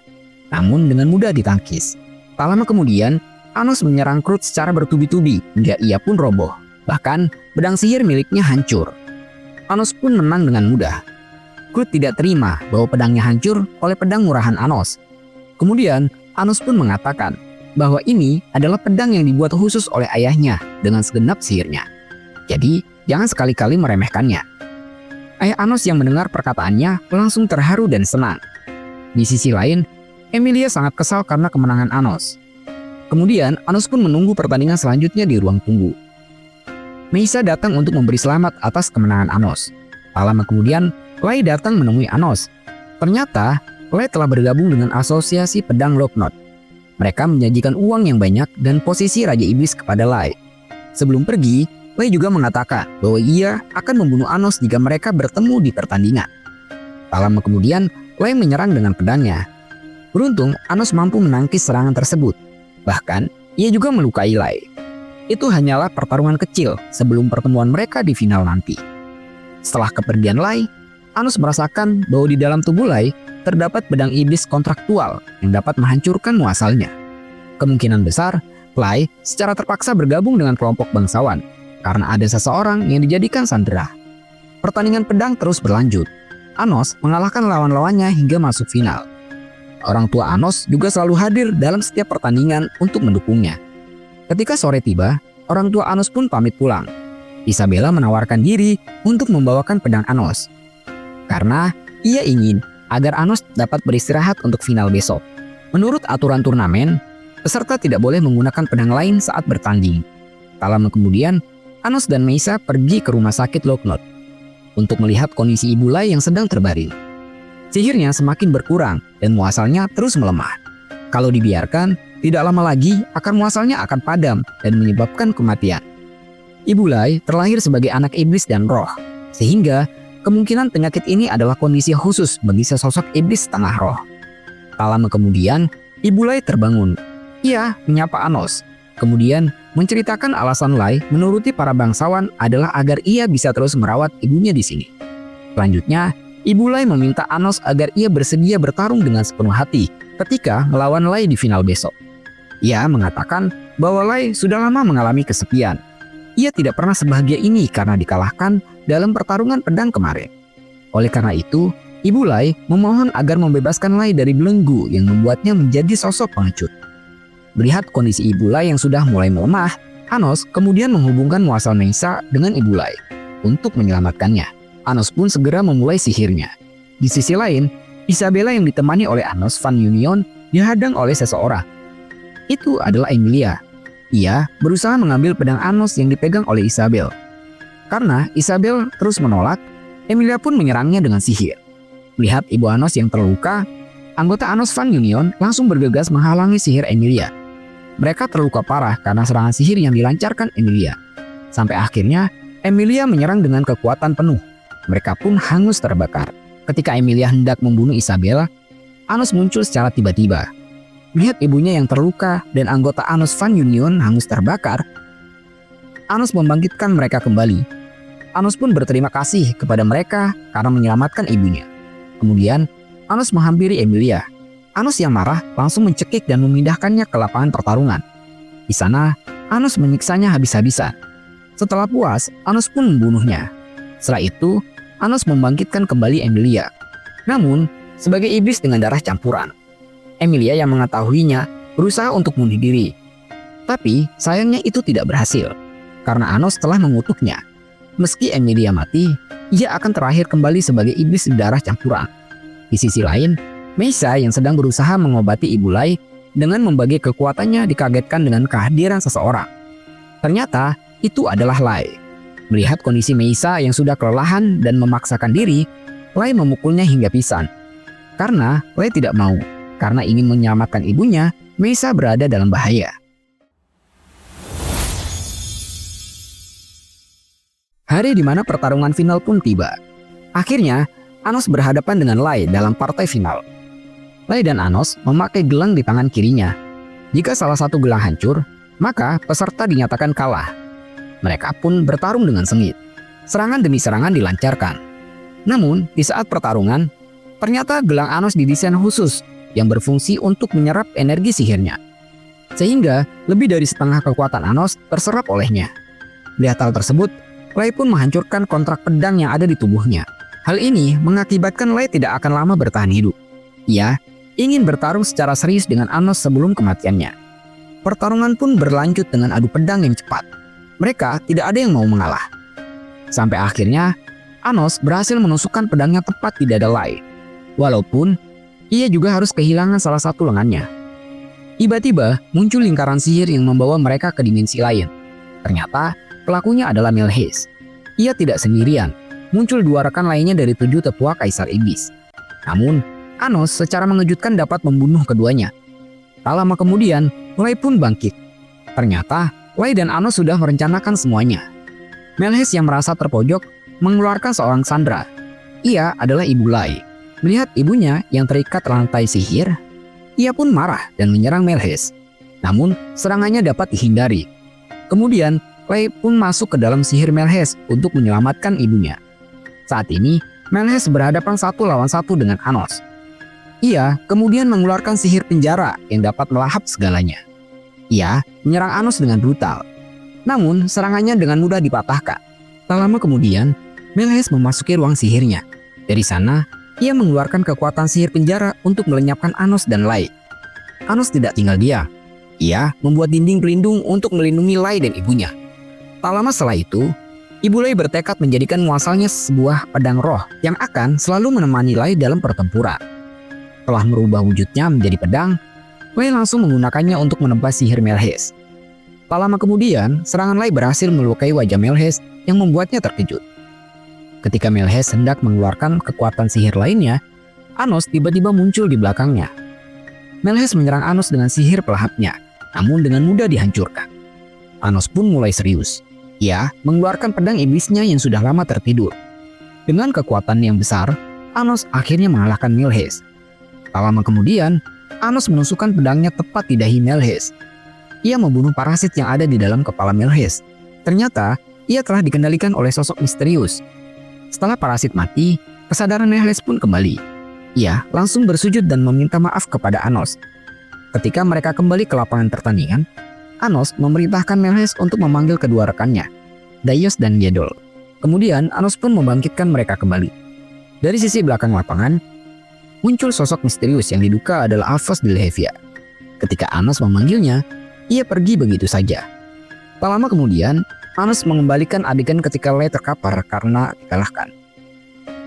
namun dengan mudah ditangkis. Tak lama kemudian, Anos menyerang Krut secara bertubi-tubi hingga ia pun roboh. Bahkan, pedang sihir miliknya hancur. Anos pun menang dengan mudah. Krut tidak terima bahwa pedangnya hancur oleh pedang murahan Anos. Kemudian, Anos pun mengatakan bahwa ini adalah pedang yang dibuat khusus oleh ayahnya dengan segenap sihirnya. Jadi, jangan sekali-kali meremehkannya. Ayah Anos yang mendengar perkataannya langsung terharu dan senang. Di sisi lain, Emilia sangat kesal karena kemenangan Anos. Kemudian, Anos pun menunggu pertandingan selanjutnya di ruang tunggu. Meisa datang untuk memberi selamat atas kemenangan Anos. Tak lama kemudian, Lai datang menemui Anos. Ternyata, Lai telah bergabung dengan Asosiasi Pedang Locknot. Mereka menjanjikan uang yang banyak dan posisi Raja Iblis kepada Lai. Sebelum pergi, Lai juga mengatakan bahwa ia akan membunuh Anos jika mereka bertemu di pertandingan. Tak lama kemudian, Lai menyerang dengan pedangnya. Beruntung, Anos mampu menangkis serangan tersebut. Bahkan, ia juga melukai Lai. Itu hanyalah pertarungan kecil sebelum pertemuan mereka di final nanti. Setelah kepergian Lai, Anos merasakan bahwa di dalam tubuh Lai terdapat pedang iblis kontraktual yang dapat menghancurkan muasalnya. Kemungkinan besar, Lai secara terpaksa bergabung dengan kelompok bangsawan karena ada seseorang yang dijadikan sandera. Pertandingan pedang terus berlanjut. Anos mengalahkan lawan-lawannya hingga masuk final. Orang tua Anos juga selalu hadir dalam setiap pertandingan untuk mendukungnya. Ketika sore tiba, orang tua Anos pun pamit pulang. Isabella menawarkan diri untuk membawakan pedang Anos, karena ia ingin agar Anos dapat beristirahat untuk final besok. Menurut aturan turnamen, peserta tidak boleh menggunakan pedang lain saat bertanding. Tak lama kemudian, Anos dan Meisa pergi ke rumah sakit Locknot untuk melihat kondisi Ibu Lai yang sedang terbaring. Sihirnya semakin berkurang dan muasalnya terus melemah. Kalau dibiarkan, tidak lama lagi akar muasalnya akan padam dan menyebabkan kematian. Ibu Lai terlahir sebagai anak iblis dan roh, sehingga kemungkinan penyakit ini adalah kondisi khusus bagi sesosok iblis setengah roh. Tak lama kemudian, Ibu Lai terbangun. Ia menyapa Anos, kemudian menceritakan alasan Lai menuruti para bangsawan adalah agar ia bisa terus merawat ibunya di sini. Selanjutnya, Ibu Lai meminta Anos agar ia bersedia bertarung dengan sepenuh hati ketika melawan Lai di final besok. Ia mengatakan bahwa Lai sudah lama mengalami kesepian. Ia tidak pernah sebahagia ini karena dikalahkan dalam pertarungan pedang kemarin. Oleh karena itu, Ibu Lai memohon agar membebaskan Lai dari belenggu yang membuatnya menjadi sosok pengecut. Melihat kondisi Ibu Lai yang sudah mulai melemah, Anos kemudian menghubungkan muasal Meisa dengan Ibu Lai untuk menyelamatkannya. Anos pun segera memulai sihirnya. Di sisi lain, Isabella yang ditemani oleh Anos Van Union dihadang oleh seseorang. Itu adalah Emilia. Ia berusaha mengambil pedang Anos yang dipegang oleh Isabel. Karena Isabel terus menolak, Emilia pun menyerangnya dengan sihir. Melihat ibu Anos yang terluka, Anggota Anos Fan Union langsung bergegas menghalangi sihir Emilia. Mereka terluka parah karena serangan sihir yang dilancarkan Emilia. Sampai akhirnya Emilia menyerang dengan kekuatan penuh. Mereka pun hangus terbakar. Ketika Emilia hendak membunuh Isabella, Anos muncul secara tiba-tiba. Melihat ibunya yang terluka dan anggota Anos Fan Union hangus terbakar, Anos membangkitkan mereka kembali. Anos pun berterima kasih kepada mereka karena menyelamatkan ibunya. Kemudian Anos menghampiri Emilia. Anos yang marah langsung mencekik dan memindahkannya ke lapangan pertarungan. Di sana, Anos menyiksanya habis-habisan. Setelah puas, Anos pun membunuhnya. Setelah itu, Anos membangkitkan kembali Emilia. Namun, sebagai iblis dengan darah campuran, Emilia yang mengetahuinya berusaha untuk bunuh diri. Tapi, sayangnya itu tidak berhasil, karena Anos telah mengutuknya. Meski Emilia mati, ia akan terakhir kembali sebagai iblis darah campuran. Di sisi lain, Meisa yang sedang berusaha mengobati Ibu Lai dengan membagi kekuatannya dikagetkan dengan kehadiran seseorang. Ternyata itu adalah Lai. Melihat kondisi Meisa yang sudah kelelahan dan memaksakan diri, Lai memukulnya hingga pingsan. Karena Lai tidak mau, karena ingin menyelamatkan ibunya, Meisa berada dalam bahaya. Hari di mana pertarungan final pun tiba. Akhirnya, Anos berhadapan dengan Lai dalam partai final. Lai dan Anos memakai gelang di tangan kirinya. Jika salah satu gelang hancur, maka peserta dinyatakan kalah. Mereka pun bertarung dengan sengit. Serangan demi serangan dilancarkan. Namun, di saat pertarungan, ternyata gelang Anos didesain khusus yang berfungsi untuk menyerap energi sihirnya. Sehingga lebih dari setengah kekuatan Anos terserap olehnya. Melihat hal tersebut, Lai pun menghancurkan kontrak pedang yang ada di tubuhnya. Hal ini mengakibatkan Lai tidak akan lama bertahan hidup. Ia ingin bertarung secara serius dengan Anos sebelum kematiannya. Pertarungan pun berlanjut dengan adu pedang yang cepat. Mereka tidak ada yang mau mengalah. Sampai akhirnya, Anos berhasil menusukkan pedangnya tepat di dada Lai. Walaupun, ia juga harus kehilangan salah satu lengannya. Tiba-tiba muncul lingkaran sihir yang membawa mereka ke dimensi lain. Ternyata, pelakunya adalah Melhes. Ia tidak sendirian. Muncul dua rekan lainnya dari 7 tetua Kaisar Iblis. Namun, Anos secara mengejutkan dapat membunuh keduanya. Tak lama kemudian, Lai pun bangkit. Ternyata, Lai dan Anos sudah merencanakan semuanya. Melhes yang merasa terpojok mengeluarkan seorang sandera. Ia adalah Ibu Lai. Melihat ibunya yang terikat rantai sihir, ia pun marah dan menyerang Melhes. Namun, serangannya dapat dihindari. Kemudian, Lai pun masuk ke dalam sihir Melhes untuk menyelamatkan ibunya. Saat ini, Melhes berhadapan 1 lawan 1 dengan Anos. Ia kemudian mengeluarkan sihir penjara yang dapat melahap segalanya. Ia menyerang Anos dengan brutal. Namun, serangannya dengan mudah dipatahkan. Tak lama kemudian, Melhes memasuki ruang sihirnya. Dari sana, ia mengeluarkan kekuatan sihir penjara untuk melenyapkan Anos dan Lai. Anos tidak tinggal diam. Ia membuat dinding pelindung untuk melindungi Lai dan ibunya. Tak lama setelah itu, Ibu Lai bertekad menjadikan muasalnya sebuah pedang roh yang akan selalu menemani Lai dalam pertempuran. Setelah merubah wujudnya menjadi pedang, Lai langsung menggunakannya untuk menebas sihir Melhes. Tak lama kemudian, serangan Lai berhasil melukai wajah Melhes yang membuatnya terkejut. Ketika Melhes hendak mengeluarkan kekuatan sihir lainnya, Anos tiba-tiba muncul di belakangnya. Melhes menyerang Anos dengan sihir pelahapnya, namun dengan mudah dihancurkan. Anos pun mulai serius. Ia mengeluarkan pedang iblisnya yang sudah lama tertidur. Dengan kekuatan yang besar, Anos akhirnya mengalahkan Melhes. Tak lama kemudian, Anos menusukkan pedangnya tepat di dahi Melhes. Ia membunuh parasit yang ada di dalam kepala Melhes. Ternyata, ia telah dikendalikan oleh sosok misterius. Setelah parasit mati, kesadaran Melhes pun kembali. Ia langsung bersujud dan meminta maaf kepada Anos. Ketika mereka kembali ke lapangan pertandingan, Anos memerintahkan Melhes untuk memanggil kedua rekannya, Daios dan Yedol. Kemudian Anos pun membangkitkan mereka kembali. Dari sisi belakang lapangan, muncul sosok misterius yang diduga adalah Alphonse de Lehevia. Ketika Anos memanggilnya, ia pergi begitu saja. Tak lama kemudian, Anos mengembalikan adegan ketika Lai terkapar karena dikalahkan.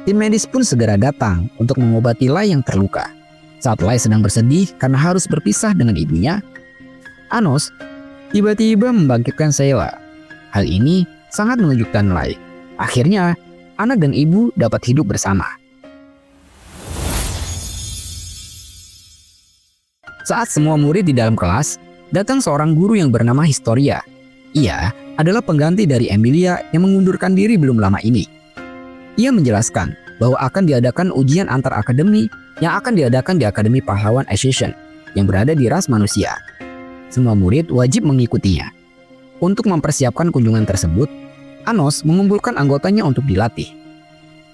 Tim medis pun segera datang untuk mengobati Lai yang terluka. Saat Lai sedang bersedih karena harus berpisah dengan ibunya, Anos tiba-tiba membangkitkan Sheila. Hal ini sangat mengejutkan Lai. Akhirnya, anak dan ibu dapat hidup bersama. Saat semua murid di dalam kelas, datang seorang guru yang bernama Historia. Ia adalah pengganti dari Emilia yang mengundurkan diri belum lama ini. Ia menjelaskan bahwa akan diadakan ujian antar akademi yang akan diadakan di Akademi Pahlawan Ascension yang berada di ras manusia. Semua murid wajib mengikutinya. Untuk mempersiapkan kunjungan tersebut, Anos mengumpulkan anggotanya untuk dilatih.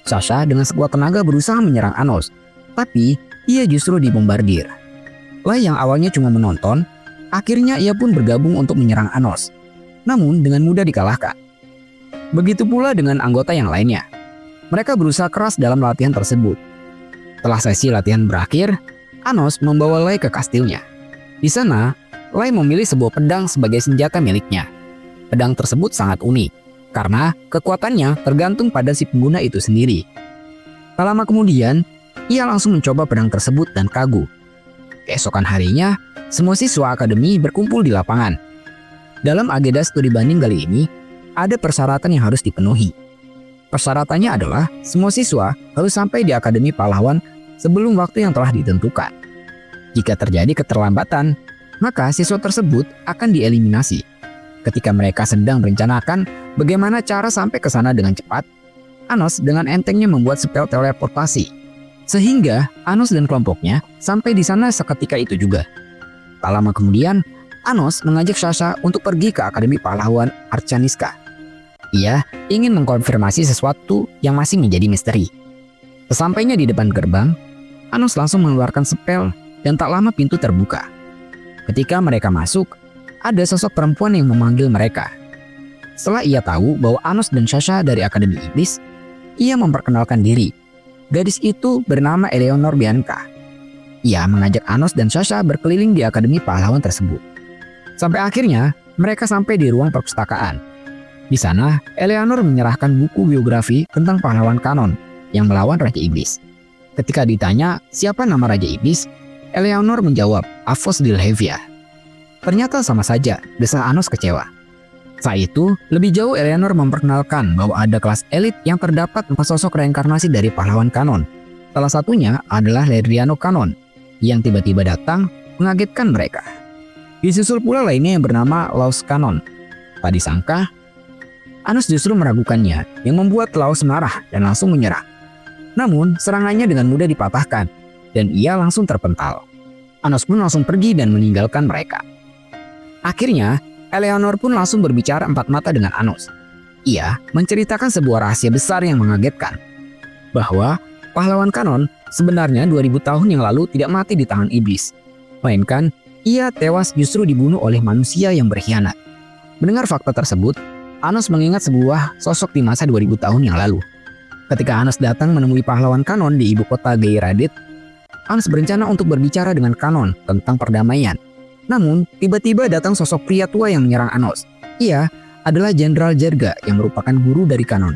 Sasha dengan sekuat tenaga berusaha menyerang Anos, tapi ia justru dibombardir. Lai yang awalnya cuma menonton, akhirnya ia pun bergabung untuk menyerang Anos, namun dengan mudah dikalahkan. Begitu pula dengan anggota yang lainnya. Mereka berusaha keras dalam latihan tersebut. Setelah sesi latihan berakhir, Anos membawa Lai ke kastilnya. Di sana, Lai memilih sebuah pedang sebagai senjata miliknya. Pedang tersebut sangat unik, karena kekuatannya tergantung pada si pengguna itu sendiri. Tak lama kemudian, ia langsung mencoba pedang tersebut dan kagum. Keesokan harinya, semua siswa akademi berkumpul di lapangan. Dalam agenda studi banding kali ini, ada persyaratan yang harus dipenuhi. Persyaratannya adalah semua siswa harus sampai di Akademi Pahlawan sebelum waktu yang telah ditentukan. Jika terjadi keterlambatan, maka siswa tersebut akan dieliminasi. Ketika mereka sedang merencanakan bagaimana cara sampai ke sana dengan cepat, Anos dengan entengnya membuat spell teleportasi. Sehingga Anos dan kelompoknya sampai di sana seketika itu juga. Tak lama kemudian, Anos mengajak Sasha untuk pergi ke Akademi Pahlawan Arcaniska. Ia ingin mengkonfirmasi sesuatu yang masih menjadi misteri. Sesampainya di depan gerbang, Anos langsung mengeluarkan spell dan tak lama pintu terbuka. Ketika mereka masuk, ada sosok perempuan yang memanggil mereka. Setelah ia tahu bahwa Anos dan Sasha dari Akademi Iblis, ia memperkenalkan diri. Gadis itu bernama Eleanor Bianca. Ia mengajak Anos dan Sasha berkeliling di Akademi Pahlawan tersebut. Sampai akhirnya, mereka sampai di ruang perpustakaan. Di sana, Eleanor menyerahkan buku biografi tentang pahlawan kanon yang melawan Raja Iblis. Ketika ditanya siapa nama Raja Iblis, Eleanor menjawab Avos Dilhevia. Ternyata sama saja, desah Anos kecewa. Saat itu, lebih jauh Eleanor memperkenalkan bahwa ada kelas elit yang terdapat 4 sosok reinkarnasi dari pahlawan kanon. Salah satunya adalah Ledriano Kanon, yang tiba-tiba datang mengagetkan mereka. Disusul pula lainnya yang bernama Laos Kanon. Tak disangka, Anos justru meragukannya, yang membuat Laos marah dan langsung menyerang. Namun, serangannya dengan mudah dipatahkan, dan ia langsung terpental. Anos pun langsung pergi dan meninggalkan mereka. Akhirnya, Eleanor pun langsung berbicara empat mata dengan Anos. Ia menceritakan sebuah rahasia besar yang mengagetkan, bahwa pahlawan kanon sebenarnya 2000 tahun yang lalu tidak mati di tangan iblis, melainkan ia tewas justru dibunuh oleh manusia yang berkhianat. Mendengar fakta tersebut, Anos mengingat sebuah sosok di masa 2000 tahun yang lalu. Ketika Anos datang menemui pahlawan kanon di ibu kota Geiradit, Anos berencana untuk berbicara dengan kanon tentang perdamaian. Namun, tiba-tiba datang sosok pria tua yang menyerang Anos. Ia adalah Jenderal Jerga yang merupakan guru dari kanon.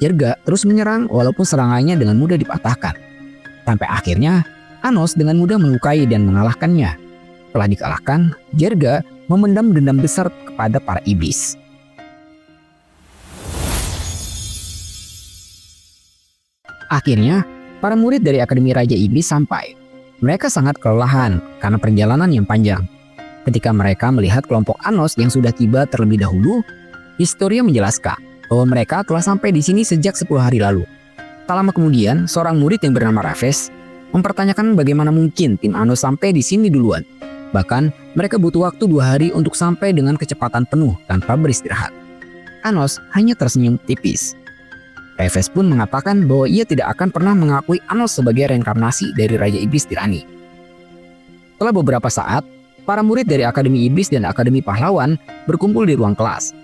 Jerga terus menyerang walaupun serangannya dengan mudah dipatahkan. Sampai akhirnya, Anos dengan mudah melukai dan mengalahkannya. Setelah dikalahkan, Jerga memendam dendam besar kepada para iblis. Akhirnya, para murid dari Akademi Raja Iblis sampai. Mereka sangat kelelahan karena perjalanan yang panjang. Ketika mereka melihat kelompok Anos yang sudah tiba terlebih dahulu, Historia menjelaskan bahwa mereka telah sampai di sini sejak 10 hari lalu. Tak lama kemudian, seorang murid yang bernama Raves mempertanyakan bagaimana mungkin tim Anos sampai di sini duluan. Bahkan, mereka butuh waktu 2 hari untuk sampai dengan kecepatan penuh tanpa beristirahat. Anos hanya tersenyum tipis. Raves pun mengatakan bahwa ia tidak akan pernah mengakui Anos sebagai reinkarnasi dari Raja Iblis Tirani. Setelah beberapa saat, para murid dari Akademi Iblis dan Akademi Pahlawan berkumpul di ruang kelas.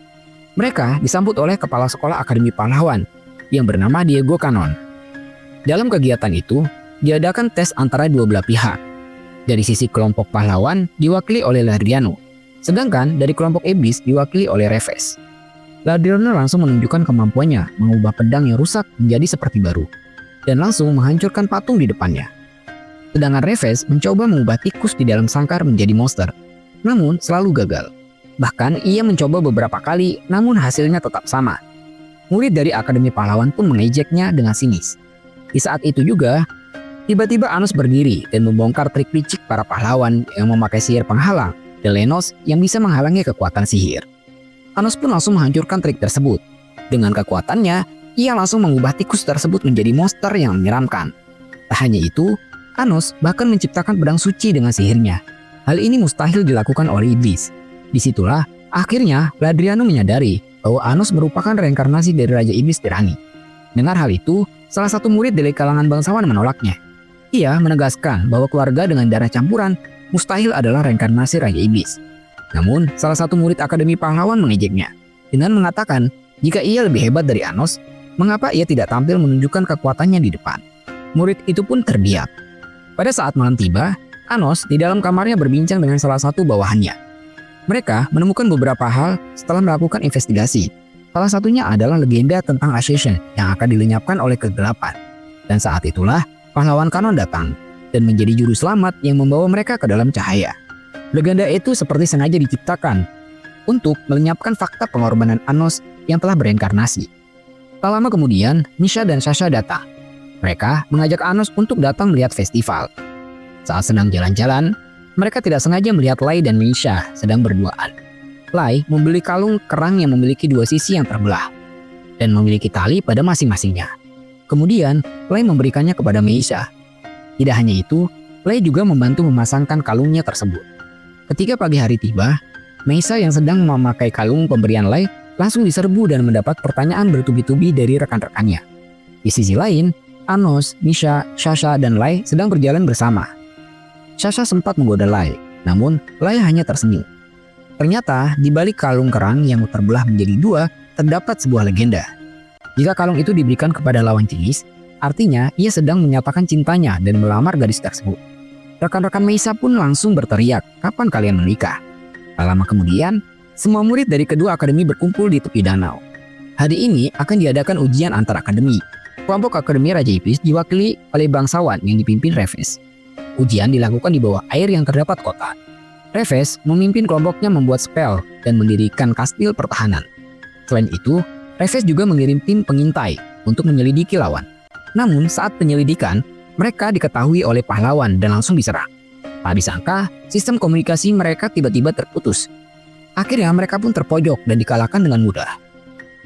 Mereka disambut oleh Kepala Sekolah Akademi Pahlawan yang bernama Diego Kanon. Dalam kegiatan itu, diadakan tes antara dua belah pihak. Dari sisi kelompok pahlawan diwakili oleh Ladriano, sedangkan dari kelompok iblis diwakili oleh Raves. Ladriano langsung menunjukkan kemampuannya mengubah pedang yang rusak menjadi seperti baru, dan langsung menghancurkan patung di depannya. Sedangkan Raves mencoba mengubah tikus di dalam sangkar menjadi monster, namun selalu gagal. Bahkan ia mencoba beberapa kali, namun hasilnya tetap sama. Murid dari Akademi Pahlawan pun mengejeknya dengan sinis. Di saat itu juga, Tiba-tiba Anos berdiri dan membongkar trik licik para pahlawan yang memakai sihir penghalang, Delenos yang bisa menghalangi kekuatan sihir. Anos pun langsung menghancurkan trik tersebut. Dengan kekuatannya, ia langsung mengubah tikus tersebut menjadi monster yang menyeramkan. Tak hanya itu, Anos bahkan menciptakan pedang suci dengan sihirnya. Hal ini mustahil dilakukan oleh iblis. Disitulah akhirnya Vladriano menyadari bahwa Anos merupakan reinkarnasi dari Raja Iblis Tirani. Dengar hal itu, salah satu murid dari kalangan bangsawan menolaknya. Ia menegaskan bahwa keluarga dengan darah campuran mustahil adalah reinkarnasi Raja Iblis. Namun, salah satu murid Akademi Pahlawan mengejeknya dengan mengatakan jika ia lebih hebat dari Anos, mengapa ia tidak tampil menunjukkan kekuatannya di depan. Murid itu pun terdiam. Pada saat malam tiba, Anos di dalam kamarnya berbincang dengan salah satu bawahannya. Mereka menemukan beberapa hal setelah melakukan investigasi. Salah satunya adalah legenda tentang Ascension yang akan dilenyapkan oleh kegelapan. Dan saat itulah pahlawan kanon datang dan menjadi juru selamat yang membawa mereka ke dalam cahaya. Legenda itu seperti sengaja diciptakan untuk melenyapkan fakta pengorbanan Anos yang telah bereinkarnasi. Tak lama kemudian, Misha dan Sasha datang. Mereka mengajak Anos untuk datang melihat festival. Saat sedang jalan-jalan, mereka tidak sengaja melihat Lai dan Misha sedang berduaan. Lai membeli kalung kerang yang memiliki dua sisi yang terbelah dan memiliki tali pada masing-masingnya. Kemudian, Lai memberikannya kepada Meisha. Tidak hanya itu, Lai juga membantu memasangkan kalungnya tersebut. Ketika pagi hari tiba, Meisha yang sedang memakai kalung pemberian Lai langsung diserbu dan mendapat pertanyaan bertubi-tubi dari rekan-rekannya. Di sisi lain, Anos, Misha, Sasha, dan Lai sedang berjalan bersama. Sasha sempat menggoda Lai, namun Lai hanya tersenyum. Ternyata di balik kalung kerang yang terbelah menjadi dua terdapat sebuah legenda. Jika kalung itu diberikan kepada lawan jenis, artinya ia sedang menyatakan cintanya dan melamar gadis tersebut. Rekan-rekan Meisha pun langsung berteriak, "Kapan kalian menikah?" Tak lama kemudian, semua murid dari kedua akademi berkumpul di tepi danau. Hari ini akan diadakan ujian antar akademi. Kelompok Akademi Raja Iblis diwakili oleh bangsawan yang dipimpin Reves. Ujian dilakukan di bawah air yang terdapat kota. Reves memimpin kelompoknya membuat spell dan mendirikan kastil pertahanan. Selain itu, Reves juga mengirim tim pengintai untuk menyelidiki lawan. Namun saat penyelidikan, mereka diketahui oleh pahlawan dan langsung diserang. Tak disangka, sistem komunikasi mereka tiba-tiba terputus. Akhirnya mereka pun terpojok dan dikalahkan dengan mudah.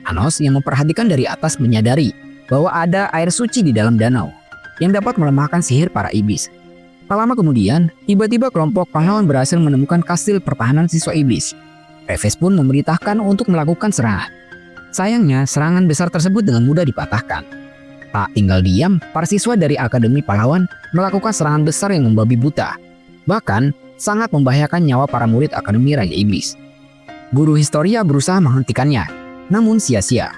Anos yang memperhatikan dari atas menyadari bahwa ada air suci di dalam danau yang dapat melemahkan sihir para iblis. Tak lama kemudian, tiba-tiba kelompok pahlawan berhasil menemukan kastil pertahanan siswa iblis. Reves pun memerintahkan untuk melakukan serangan. Sayangnya, serangan besar tersebut dengan mudah dipatahkan. Tak tinggal diam, para siswa dari Akademi Pahlawan melakukan serangan besar yang membabi buta. Bahkan, sangat membahayakan nyawa para murid Akademi Raja Iblis. Guru Historia berusaha menghentikannya, namun sia-sia.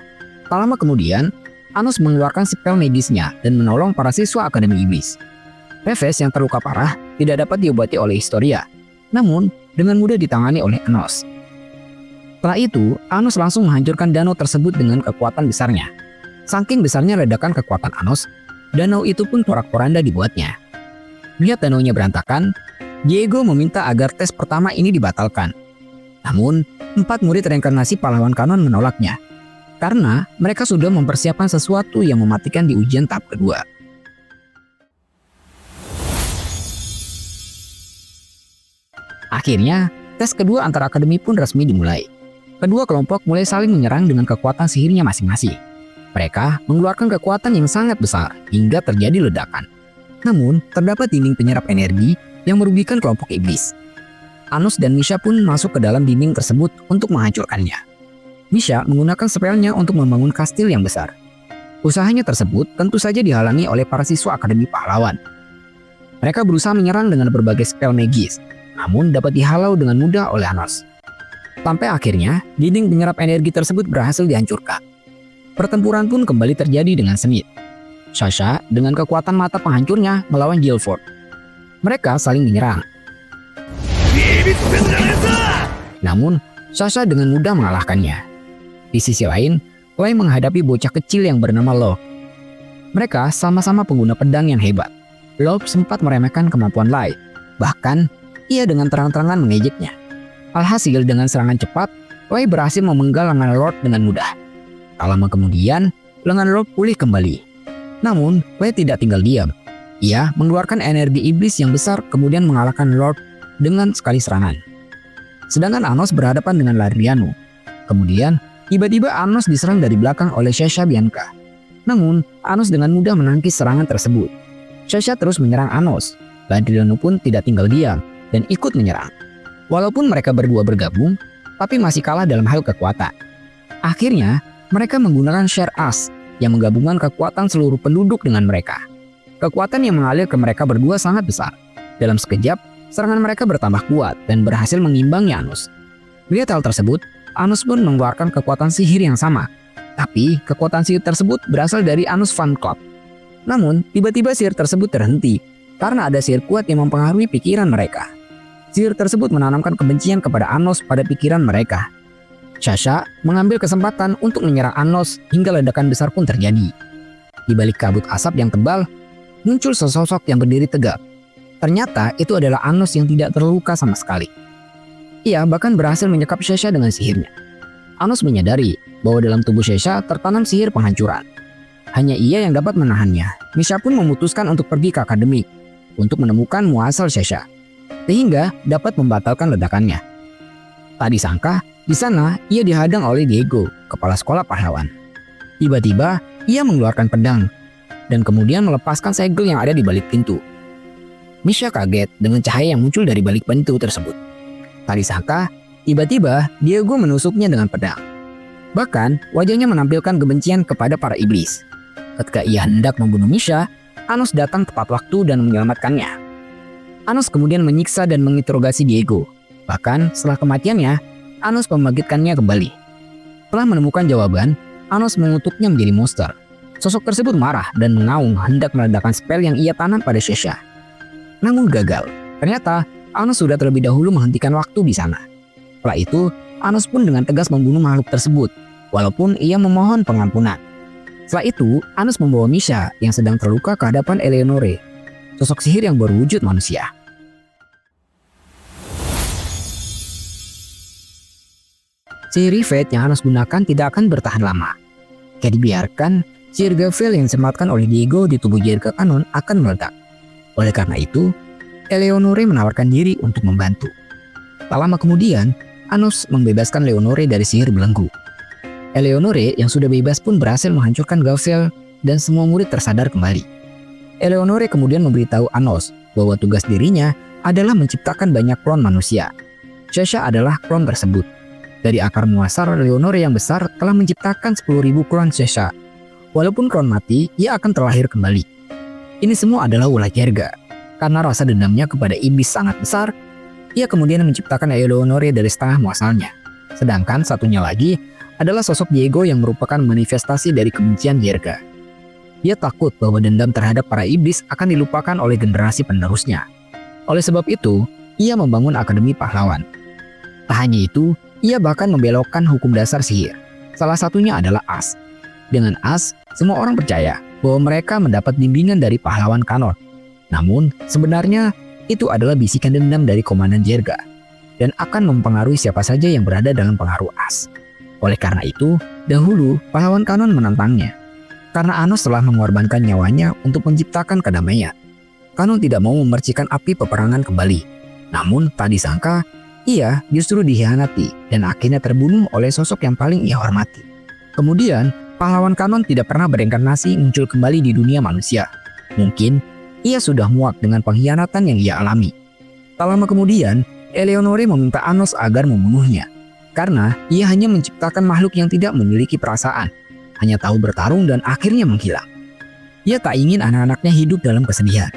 Tak lama kemudian, Anos mengeluarkan spell medisnya dan menolong para siswa Akademi Iblis. Reves yang terluka parah tidak dapat diobati oleh Historia, namun dengan mudah ditangani oleh Anos. Setelah itu, Anos langsung menghancurkan danau tersebut dengan kekuatan besarnya. Saking besarnya ledakan kekuatan Anos, danau itu pun porak-poranda dibuatnya. Melihat danaunya berantakan, Diego meminta agar tes pertama ini dibatalkan. Namun, 4 murid reinkarnasi pahlawan kanon menolaknya. Karena mereka sudah mempersiapkan sesuatu yang mematikan di ujian tahap kedua. Akhirnya, tes kedua antar akademi pun resmi dimulai. Kedua kelompok mulai saling menyerang dengan kekuatan sihirnya masing-masing. Mereka mengeluarkan kekuatan yang sangat besar hingga terjadi ledakan. Namun, terdapat dinding penyerap energi yang merugikan kelompok iblis. Anos dan Misha pun masuk ke dalam dinding tersebut untuk menghancurkannya. Misha menggunakan spellnya untuk membangun kastil yang besar. Usahanya tersebut tentu saja dihalangi oleh para siswa Akademi Pahlawan. Mereka berusaha menyerang dengan berbagai spell magis, namun dapat dihalau dengan mudah oleh Anos. Sampai akhirnya, dinding penyerap energi tersebut berhasil dihancurkan. Pertempuran pun kembali terjadi dengan sengit. Sasha dengan kekuatan mata penghancurnya melawan Guilford. Mereka saling menyerang. Namun, Sasha dengan mudah mengalahkannya. Di sisi lain, Lai menghadapi bocah kecil yang bernama Love. Mereka sama-sama pengguna pedang yang hebat. Love sempat meremehkan kemampuan Lai. Bahkan, ia dengan terang-terangan mengejeknya. Alhasil dengan serangan cepat, Lai berhasil memenggal lengan Lord dengan mudah. Tak lama kemudian, lengan Lord pulih kembali. Namun, Lai tidak tinggal diam. Ia mengeluarkan energi iblis yang besar kemudian mengalahkan Lord dengan sekali serangan. Sedangkan Anos berhadapan dengan Ladriano. Kemudian, tiba-tiba Anos diserang dari belakang oleh Sasha Bianca. Namun, Anos dengan mudah menangkis serangan tersebut. Sasha terus menyerang Anos. Ladriano pun tidak tinggal diam dan ikut menyerang. Walaupun mereka berdua bergabung, tapi masih kalah dalam hal kekuatan. Akhirnya, mereka menggunakan Share Us yang menggabungkan kekuatan seluruh penduduk dengan mereka. Kekuatan yang mengalir ke mereka berdua sangat besar. Dalam sekejap, serangan mereka bertambah kuat dan berhasil mengimbangi Anos. Melihat hal tersebut, Anos pun mengeluarkan kekuatan sihir yang sama. Tapi, kekuatan sihir tersebut berasal dari Anos Fan Club. Namun, tiba-tiba sihir tersebut terhenti karena ada sihir kuat yang mempengaruhi pikiran mereka. Sihir tersebut menanamkan kebencian kepada Anos pada pikiran mereka. Sasha mengambil kesempatan untuk menyerang Anos hingga ledakan besar pun terjadi. Di balik kabut asap yang tebal, muncul sesosok yang berdiri tegak. Ternyata itu adalah Anos yang tidak terluka sama sekali. Ia bahkan berhasil menyekap Sasha dengan sihirnya. Anos menyadari bahwa dalam tubuh Sasha tertanam sihir penghancuran. Hanya ia yang dapat menahannya. Misha pun memutuskan untuk pergi ke akademik untuk menemukan muasal Sasha, sehingga dapat membatalkan ledakannya. Tak disangka, di sana ia dihadang oleh Diego, kepala sekolah pahlawan. Tiba-tiba, ia mengeluarkan pedang dan kemudian melepaskan segel yang ada di balik pintu. Misha kaget dengan cahaya yang muncul dari balik pintu tersebut. Tak disangka, tiba-tiba Diego menusuknya dengan pedang. Bahkan, wajahnya menampilkan kebencian kepada para iblis. Ketika ia hendak membunuh Misha, Anos datang tepat waktu dan menyelamatkannya. Anos kemudian menyiksa dan menginterogasi Diego. Bahkan, setelah kematiannya, Anos membangkitkannya kembali. Setelah menemukan jawaban, Anos mengutuknya menjadi monster. Sosok tersebut marah dan mengaung hendak meledakkan spell yang ia tanam pada Sasha. Namun gagal. Ternyata Anos sudah terlebih dahulu menghentikan waktu di sana. Setelah itu, Anos pun dengan tegas membunuh makhluk tersebut, walaupun ia memohon pengampunan. Setelah itu, Anos membawa Misha yang sedang terluka ke hadapan Eleonore, sosok sihir yang berwujud manusia. Sihir Fate yang Anos gunakan tidak akan bertahan lama. Jika dibiarkan, sihir Gavel yang disematkan oleh Diego di tubuh Jirga Kanon akan meledak. Oleh karena itu, Eleonore menawarkan diri untuk membantu. Tak lama kemudian, Anos membebaskan Leonore dari sihir belenggu. Eleonore yang sudah bebas pun berhasil menghancurkan Gavel dan semua murid tersadar kembali. Eleonore kemudian memberitahu Anos bahwa tugas dirinya adalah menciptakan banyak klon manusia. Sasha adalah klon tersebut. Dari akar muasal Leonore yang besar telah menciptakan 10.000 klon Sasha. Walaupun klon mati, ia akan terlahir kembali. Ini semua adalah ulah Jirga. Karena rasa dendamnya kepada iblis sangat besar, ia kemudian menciptakan Eleonore dari setengah muasalnya. Sedangkan satunya lagi adalah sosok Diego yang merupakan manifestasi dari kebencian Jirga. Ia takut bahwa dendam terhadap para iblis akan dilupakan oleh generasi penerusnya. Oleh sebab itu, ia membangun Akademi Pahlawan. Tak hanya itu, ia bahkan membelokkan hukum dasar sihir. Salah satunya adalah As. Dengan As, semua orang percaya bahwa mereka mendapat bimbingan dari pahlawan kanon. Namun, sebenarnya itu adalah bisikan dendam dari Komandan Jirga dan akan mempengaruhi siapa saja yang berada dalam pengaruh As. Oleh karena itu, dahulu pahlawan kanon menentangnya. Karena Anos telah mengorbankan nyawanya untuk menciptakan kedamaian. Kanon tidak mau memercikan api peperangan kembali. Namun, tak disangka, ia justru dikhianati dan akhirnya terbunuh oleh sosok yang paling ia hormati. Kemudian, pahlawan kanon tidak pernah bereinkarnasi muncul kembali di dunia manusia. Mungkin, ia sudah muak dengan pengkhianatan yang ia alami. Tak lama kemudian, Eleonore meminta Anos agar membunuhnya. Karena ia hanya menciptakan makhluk yang tidak memiliki perasaan, hanya tahu bertarung dan akhirnya menghilang. Ia tak ingin anak-anaknya hidup dalam kesedihan.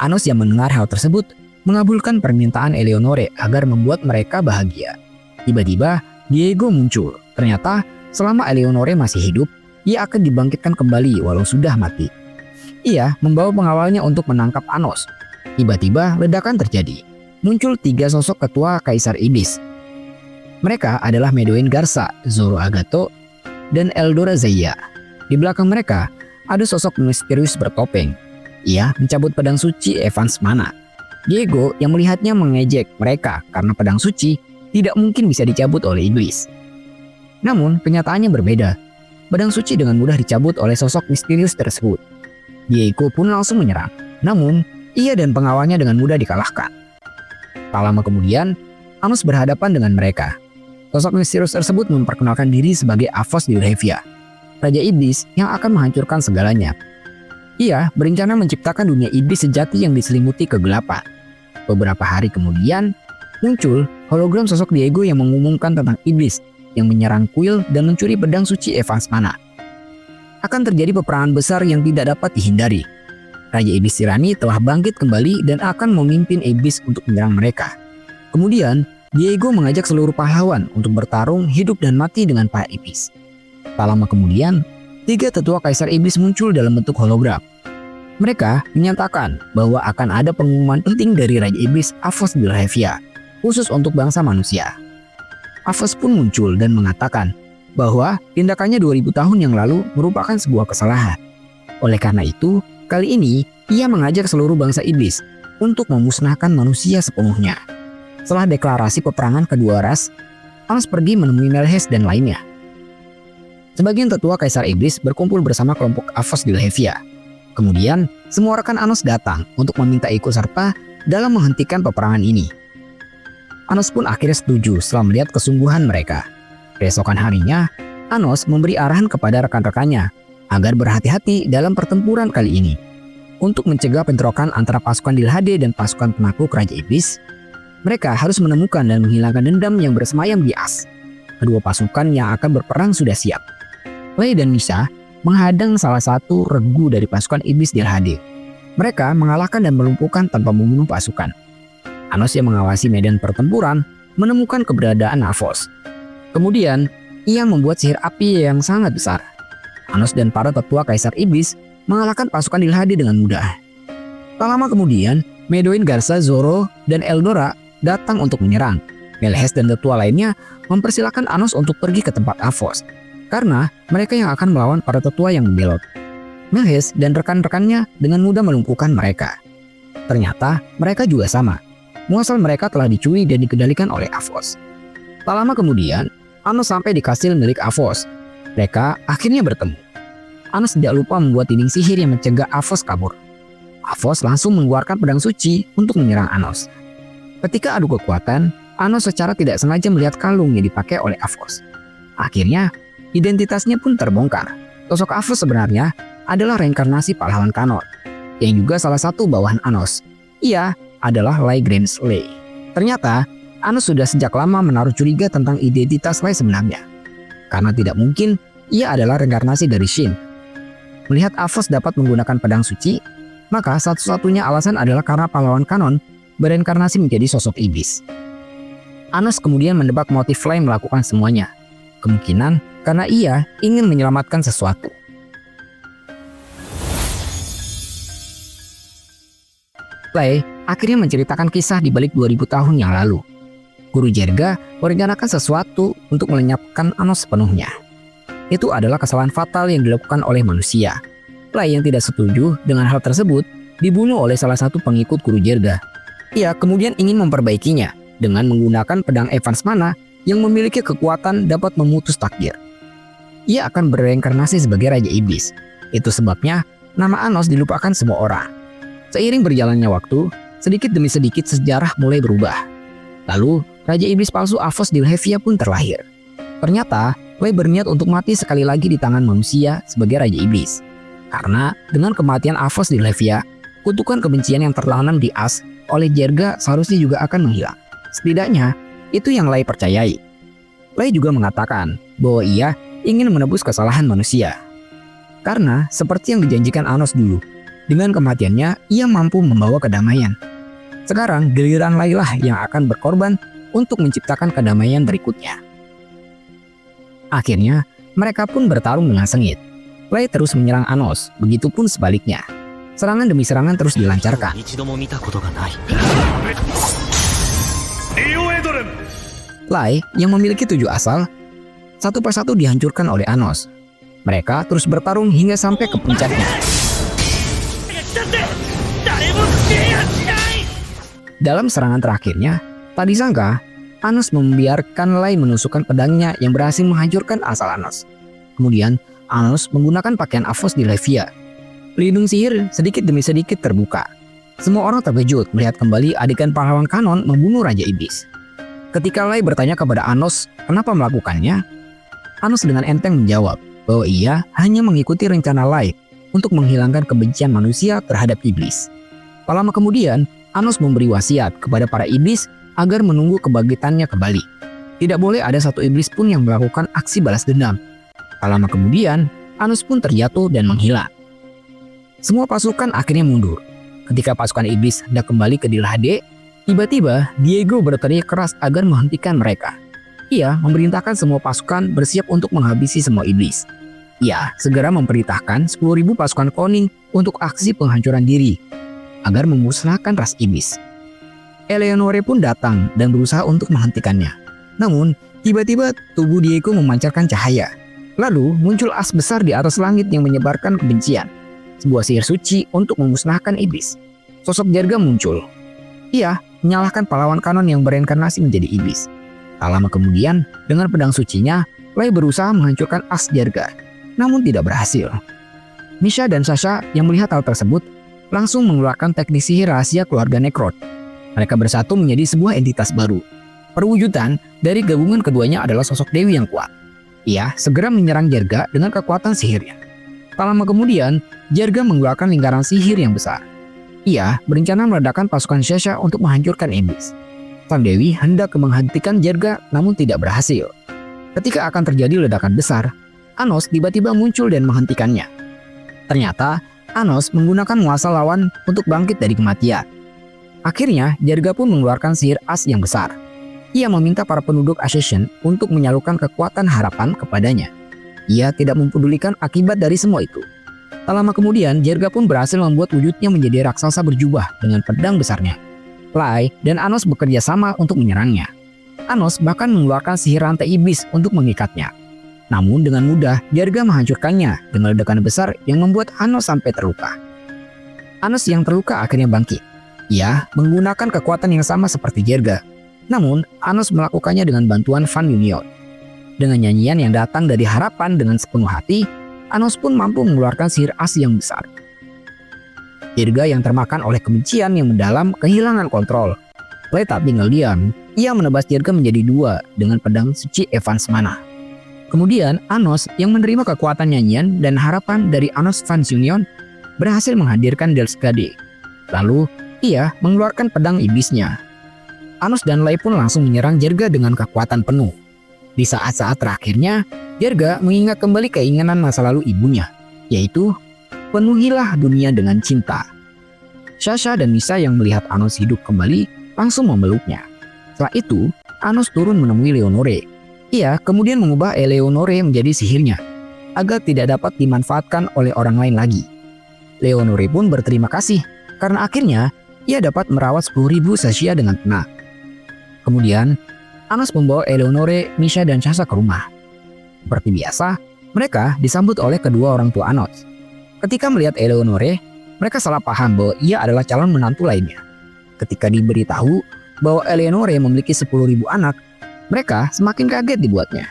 Anos yang mendengar hal tersebut, mengabulkan permintaan Eleonore agar membuat mereka bahagia. Tiba-tiba, Diego muncul. Ternyata, selama Eleonore masih hidup, ia akan dibangkitkan kembali walau sudah mati. Ia membawa pengawalnya untuk menangkap Anos. Tiba-tiba, ledakan terjadi. Muncul 3 sosok ketua Kaisar Iblis. Mereka adalah Medoin Garza, Zoro Agato, dan Eldora Zeya. Di belakang mereka, ada sosok misterius bertopeng. Ia mencabut pedang suci Evans Mana. Diego yang melihatnya mengejek mereka karena pedang suci tidak mungkin bisa dicabut oleh iblis. Namun kenyataannya berbeda. Pedang suci dengan mudah dicabut oleh sosok misterius tersebut. Diego pun langsung menyerang. Namun, ia dan pengawalnya dengan mudah dikalahkan. Tak lama kemudian, Anos berhadapan dengan mereka. Sosok misterius tersebut memperkenalkan diri sebagai Avos Dilhevia, Raja Iblis yang akan menghancurkan segalanya. Ia berencana menciptakan dunia iblis sejati yang diselimuti kegelapan. Beberapa hari kemudian, muncul hologram sosok Diego yang mengumumkan tentang iblis yang menyerang kuil dan mencuri pedang suci Evans Mana. Akan terjadi peperangan besar yang tidak dapat dihindari. Raja Iblis Tirani telah bangkit kembali dan akan memimpin iblis untuk menyerang mereka. Kemudian, Diego mengajak seluruh pahlawan untuk bertarung hidup dan mati dengan para iblis. Tak lama kemudian, 3 tetua kaisar iblis muncul dalam bentuk hologram. Mereka menyatakan bahwa akan ada pengumuman penting dari Raja Iblis Avos Dilhevia, khusus untuk bangsa manusia. Avos pun muncul dan mengatakan bahwa tindakannya 2000 tahun yang lalu merupakan sebuah kesalahan. Oleh karena itu, kali ini ia mengajak seluruh bangsa iblis untuk memusnahkan manusia sepenuhnya. Setelah deklarasi peperangan kedua ras, Anos pergi menemui Melhes dan lainnya. Sebagian tetua kaisar iblis berkumpul bersama kelompok Avos Dilhevia. Kemudian, semua rekan Anos datang untuk meminta ikut serta dalam menghentikan peperangan ini. Anos pun akhirnya setuju setelah melihat kesungguhan mereka. Keesokan harinya, Anos memberi arahan kepada rekan-rekannya agar berhati-hati dalam pertempuran kali ini. Untuk mencegah bentrokan antara pasukan Dilhade dan pasukan penakluk Raja Iblis, mereka harus menemukan dan menghilangkan dendam yang bersemayam di As. Kedua pasukan yang akan berperang sudah siap. Lei dan Misa menghadang salah satu regu dari pasukan Iblis Dilhade. Mereka mengalahkan dan melumpuhkan tanpa membunuh pasukan. Anos yang mengawasi medan pertempuran menemukan keberadaan Avos. Kemudian, ia membuat sihir api yang sangat besar. Anos dan para tetua kaisar iblis mengalahkan pasukan Dilhade dengan mudah. Tak lama kemudian, Medoin Garza, Zoro, dan Eldora datang untuk menyerang. Melhes dan tetua lainnya mempersilahkan Anos untuk pergi ke tempat Avos, karena mereka yang akan melawan para tetua yang membelot. Melhes dan rekan-rekannya dengan mudah melumpuhkan mereka. Ternyata mereka juga sama. Muasal mereka telah dicuri dan dikendalikan oleh Avos. Tak lama kemudian, Anos sampai di kastil milik Avos. Mereka akhirnya bertemu. Anos tidak lupa membuat dinding sihir yang mencegah Avos kabur. Avos langsung mengeluarkan pedang suci untuk menyerang Anos. Ketika adu kekuatan, Anos secara tidak sengaja melihat kalung yang dipakai oleh Avos. Akhirnya, identitasnya pun terbongkar. Sosok Avos sebenarnya adalah reinkarnasi pahlawan Kanor, yang juga salah satu bawahan Anos. Ia adalah Lei Grange Lei. Ternyata, Anos sudah sejak lama menaruh curiga tentang identitas Lei sebenarnya. Karena tidak mungkin ia adalah reinkarnasi dari Shin. Melihat Avos dapat menggunakan pedang suci, maka satu-satunya alasan adalah karena pahlawan kanon bereinkarnasi menjadi sosok iblis. Anos kemudian mendebak motif Lei melakukan semuanya. Kemungkinan karena ia ingin menyelamatkan sesuatu. Lei akhirnya menceritakan kisah di balik 2000 tahun yang lalu. Guru Jerga merencanakan sesuatu untuk melenyapkan Anos sepenuhnya. Itu adalah kesalahan fatal yang dilakukan oleh manusia. Lei yang tidak setuju dengan hal tersebut dibunuh oleh salah satu pengikut Guru Jerga. Ia kemudian ingin memperbaikinya dengan menggunakan pedang Evans Mana yang memiliki kekuatan dapat memutus takdir. Ia akan bereinkarnasi sebagai Raja Iblis. Itu sebabnya nama Anos dilupakan semua orang. Seiring berjalannya waktu, sedikit demi sedikit sejarah mulai berubah. Lalu, Raja Iblis palsu Avos Dilhevia pun terlahir. Ternyata, Lei berniat untuk mati sekali lagi di tangan manusia sebagai Raja Iblis. Karena dengan kematian Avos Dilhevia, kutukan kebencian yang tertanam di As oleh Jerga seharusnya juga akan menghilang. Setidaknya, itu yang Lei percayai. Lei juga mengatakan bahwa ia ingin menebus kesalahan manusia. Karena seperti yang dijanjikan Anos dulu, dengan kematiannya ia mampu membawa kedamaian. Sekarang giliran Lei lah yang akan berkorban untuk menciptakan kedamaian berikutnya. Akhirnya, mereka pun bertarung dengan sengit. Lei terus menyerang Anos, begitupun sebaliknya. Serangan demi serangan terus dilancarkan. Lei yang memiliki 7 asal, satu persatu dihancurkan oleh Anos. Mereka terus bertarung hingga sampai ke puncaknya. Dalam serangan terakhirnya, tak disangka, Anos membiarkan Lei menusukkan pedangnya yang berhasil menghancurkan asal Anos. Kemudian, Anos menggunakan pakaian Avos Dilhevia. Pelindung sihir sedikit demi sedikit terbuka. Semua orang terkejut melihat kembali adegan pahlawan kanon membunuh Raja Iblis. Ketika Lai bertanya kepada Anos kenapa melakukannya, Anos dengan enteng menjawab bahwa ia hanya mengikuti rencana Lai untuk menghilangkan kebencian manusia terhadap iblis. Tak lama kemudian, Anos memberi wasiat kepada para iblis agar menunggu kebangkitannya kembali. Tidak boleh ada satu iblis pun yang melakukan aksi balas dendam. Tak lama kemudian, Anos pun terjatuh dan menghilang. Semua pasukan akhirnya mundur. Ketika pasukan iblis hendak kembali ke Dilhade, tiba-tiba Diego berteriak keras agar menghentikan mereka. Ia memerintahkan semua pasukan bersiap untuk menghabisi semua iblis. Ia segera memerintahkan 10.000 pasukan Koning untuk aksi penghancuran diri agar memusnahkan ras iblis. Eleonore pun datang dan berusaha untuk menghentikannya. Namun, tiba-tiba tubuh Diego memancarkan cahaya. Lalu muncul as besar di atas langit yang menyebarkan kebencian. Sebuah sihir suci untuk memusnahkan iblis. Sosok Jarga muncul. Ia menyalahkan pahlawan kanon yang bereinkarnasi menjadi iblis. Tak lama kemudian, dengan pedang sucinya, Lai berusaha menghancurkan as Jarga, namun tidak berhasil. Misha dan Sasha yang melihat hal tersebut langsung mengeluarkan teknik sihir rahasia keluarga Necrot. Mereka bersatu menjadi sebuah entitas baru. Perwujudan dari gabungan keduanya adalah sosok Dewi yang kuat. Ia segera menyerang Jarga dengan kekuatan sihirnya. Tak lama kemudian, Jarga mengeluarkan lingkaran sihir yang besar. Ia berencana meledakkan pasukan Sasha untuk menghancurkan iblis. Sang Dewi hendak menghentikan Jarga namun tidak berhasil. Ketika akan terjadi ledakan besar, Anos tiba-tiba muncul dan menghentikannya. Ternyata, Anos menggunakan muasal lawan untuk bangkit dari kematian. Akhirnya, Jarga pun mengeluarkan sihir as yang besar. Ia meminta para penduduk Ascension untuk menyalurkan kekuatan harapan kepadanya. Ia tidak mempedulikan akibat dari semua itu. Tak lama kemudian, Jarga pun berhasil membuat wujudnya menjadi raksasa berjubah dengan pedang besarnya. Lai dan Anos bekerja sama untuk menyerangnya. Anos bahkan mengeluarkan sihir rantai iblis untuk mengikatnya. Namun dengan mudah, Jarga menghancurkannya dengan ledakan besar yang membuat Anos sampai terluka. Anos yang terluka akhirnya bangkit. Ia menggunakan kekuatan yang sama seperti Jarga. Namun, Anos melakukannya dengan bantuan Fan Union. Dengan nyanyian yang datang dari harapan dengan sepenuh hati, Anos pun mampu mengeluarkan sihir as yang besar. Jarga yang termakan oleh kebencian yang mendalam kehilangan kontrol. Lai tak tinggal diam, ia menebas Jarga menjadi dua dengan pedang suci Evans Mana. Kemudian Anos yang menerima kekuatan nyanyian dan harapan dari Anos Fan Union berhasil menghadirkan Delskade. Lalu ia mengeluarkan pedang iblisnya. Anos dan Lai pun langsung menyerang Jarga dengan kekuatan penuh. Di saat-saat terakhirnya, Jarga mengingat kembali keinginan masa lalu ibunya, yaitu penuhilah dunia dengan cinta. Sasha dan Misha yang melihat Anos hidup kembali langsung memeluknya. Setelah itu, Anos turun menemui Leonore. Ia kemudian mengubah Eleonore menjadi sihirnya, agar tidak dapat dimanfaatkan oleh orang lain lagi. Leonore pun berterima kasih, karena akhirnya ia dapat merawat 10.000 Sasha dengan tenang. Kemudian, Anos membawa Eleonore, Misha, dan Sasha ke rumah. Seperti biasa, mereka disambut oleh kedua orang tua Anos. Ketika melihat Eleonore, mereka salah paham bahwa ia adalah calon menantu lainnya. Ketika diberitahu bahwa Eleonore memiliki 10.000 anak, mereka semakin kaget dibuatnya.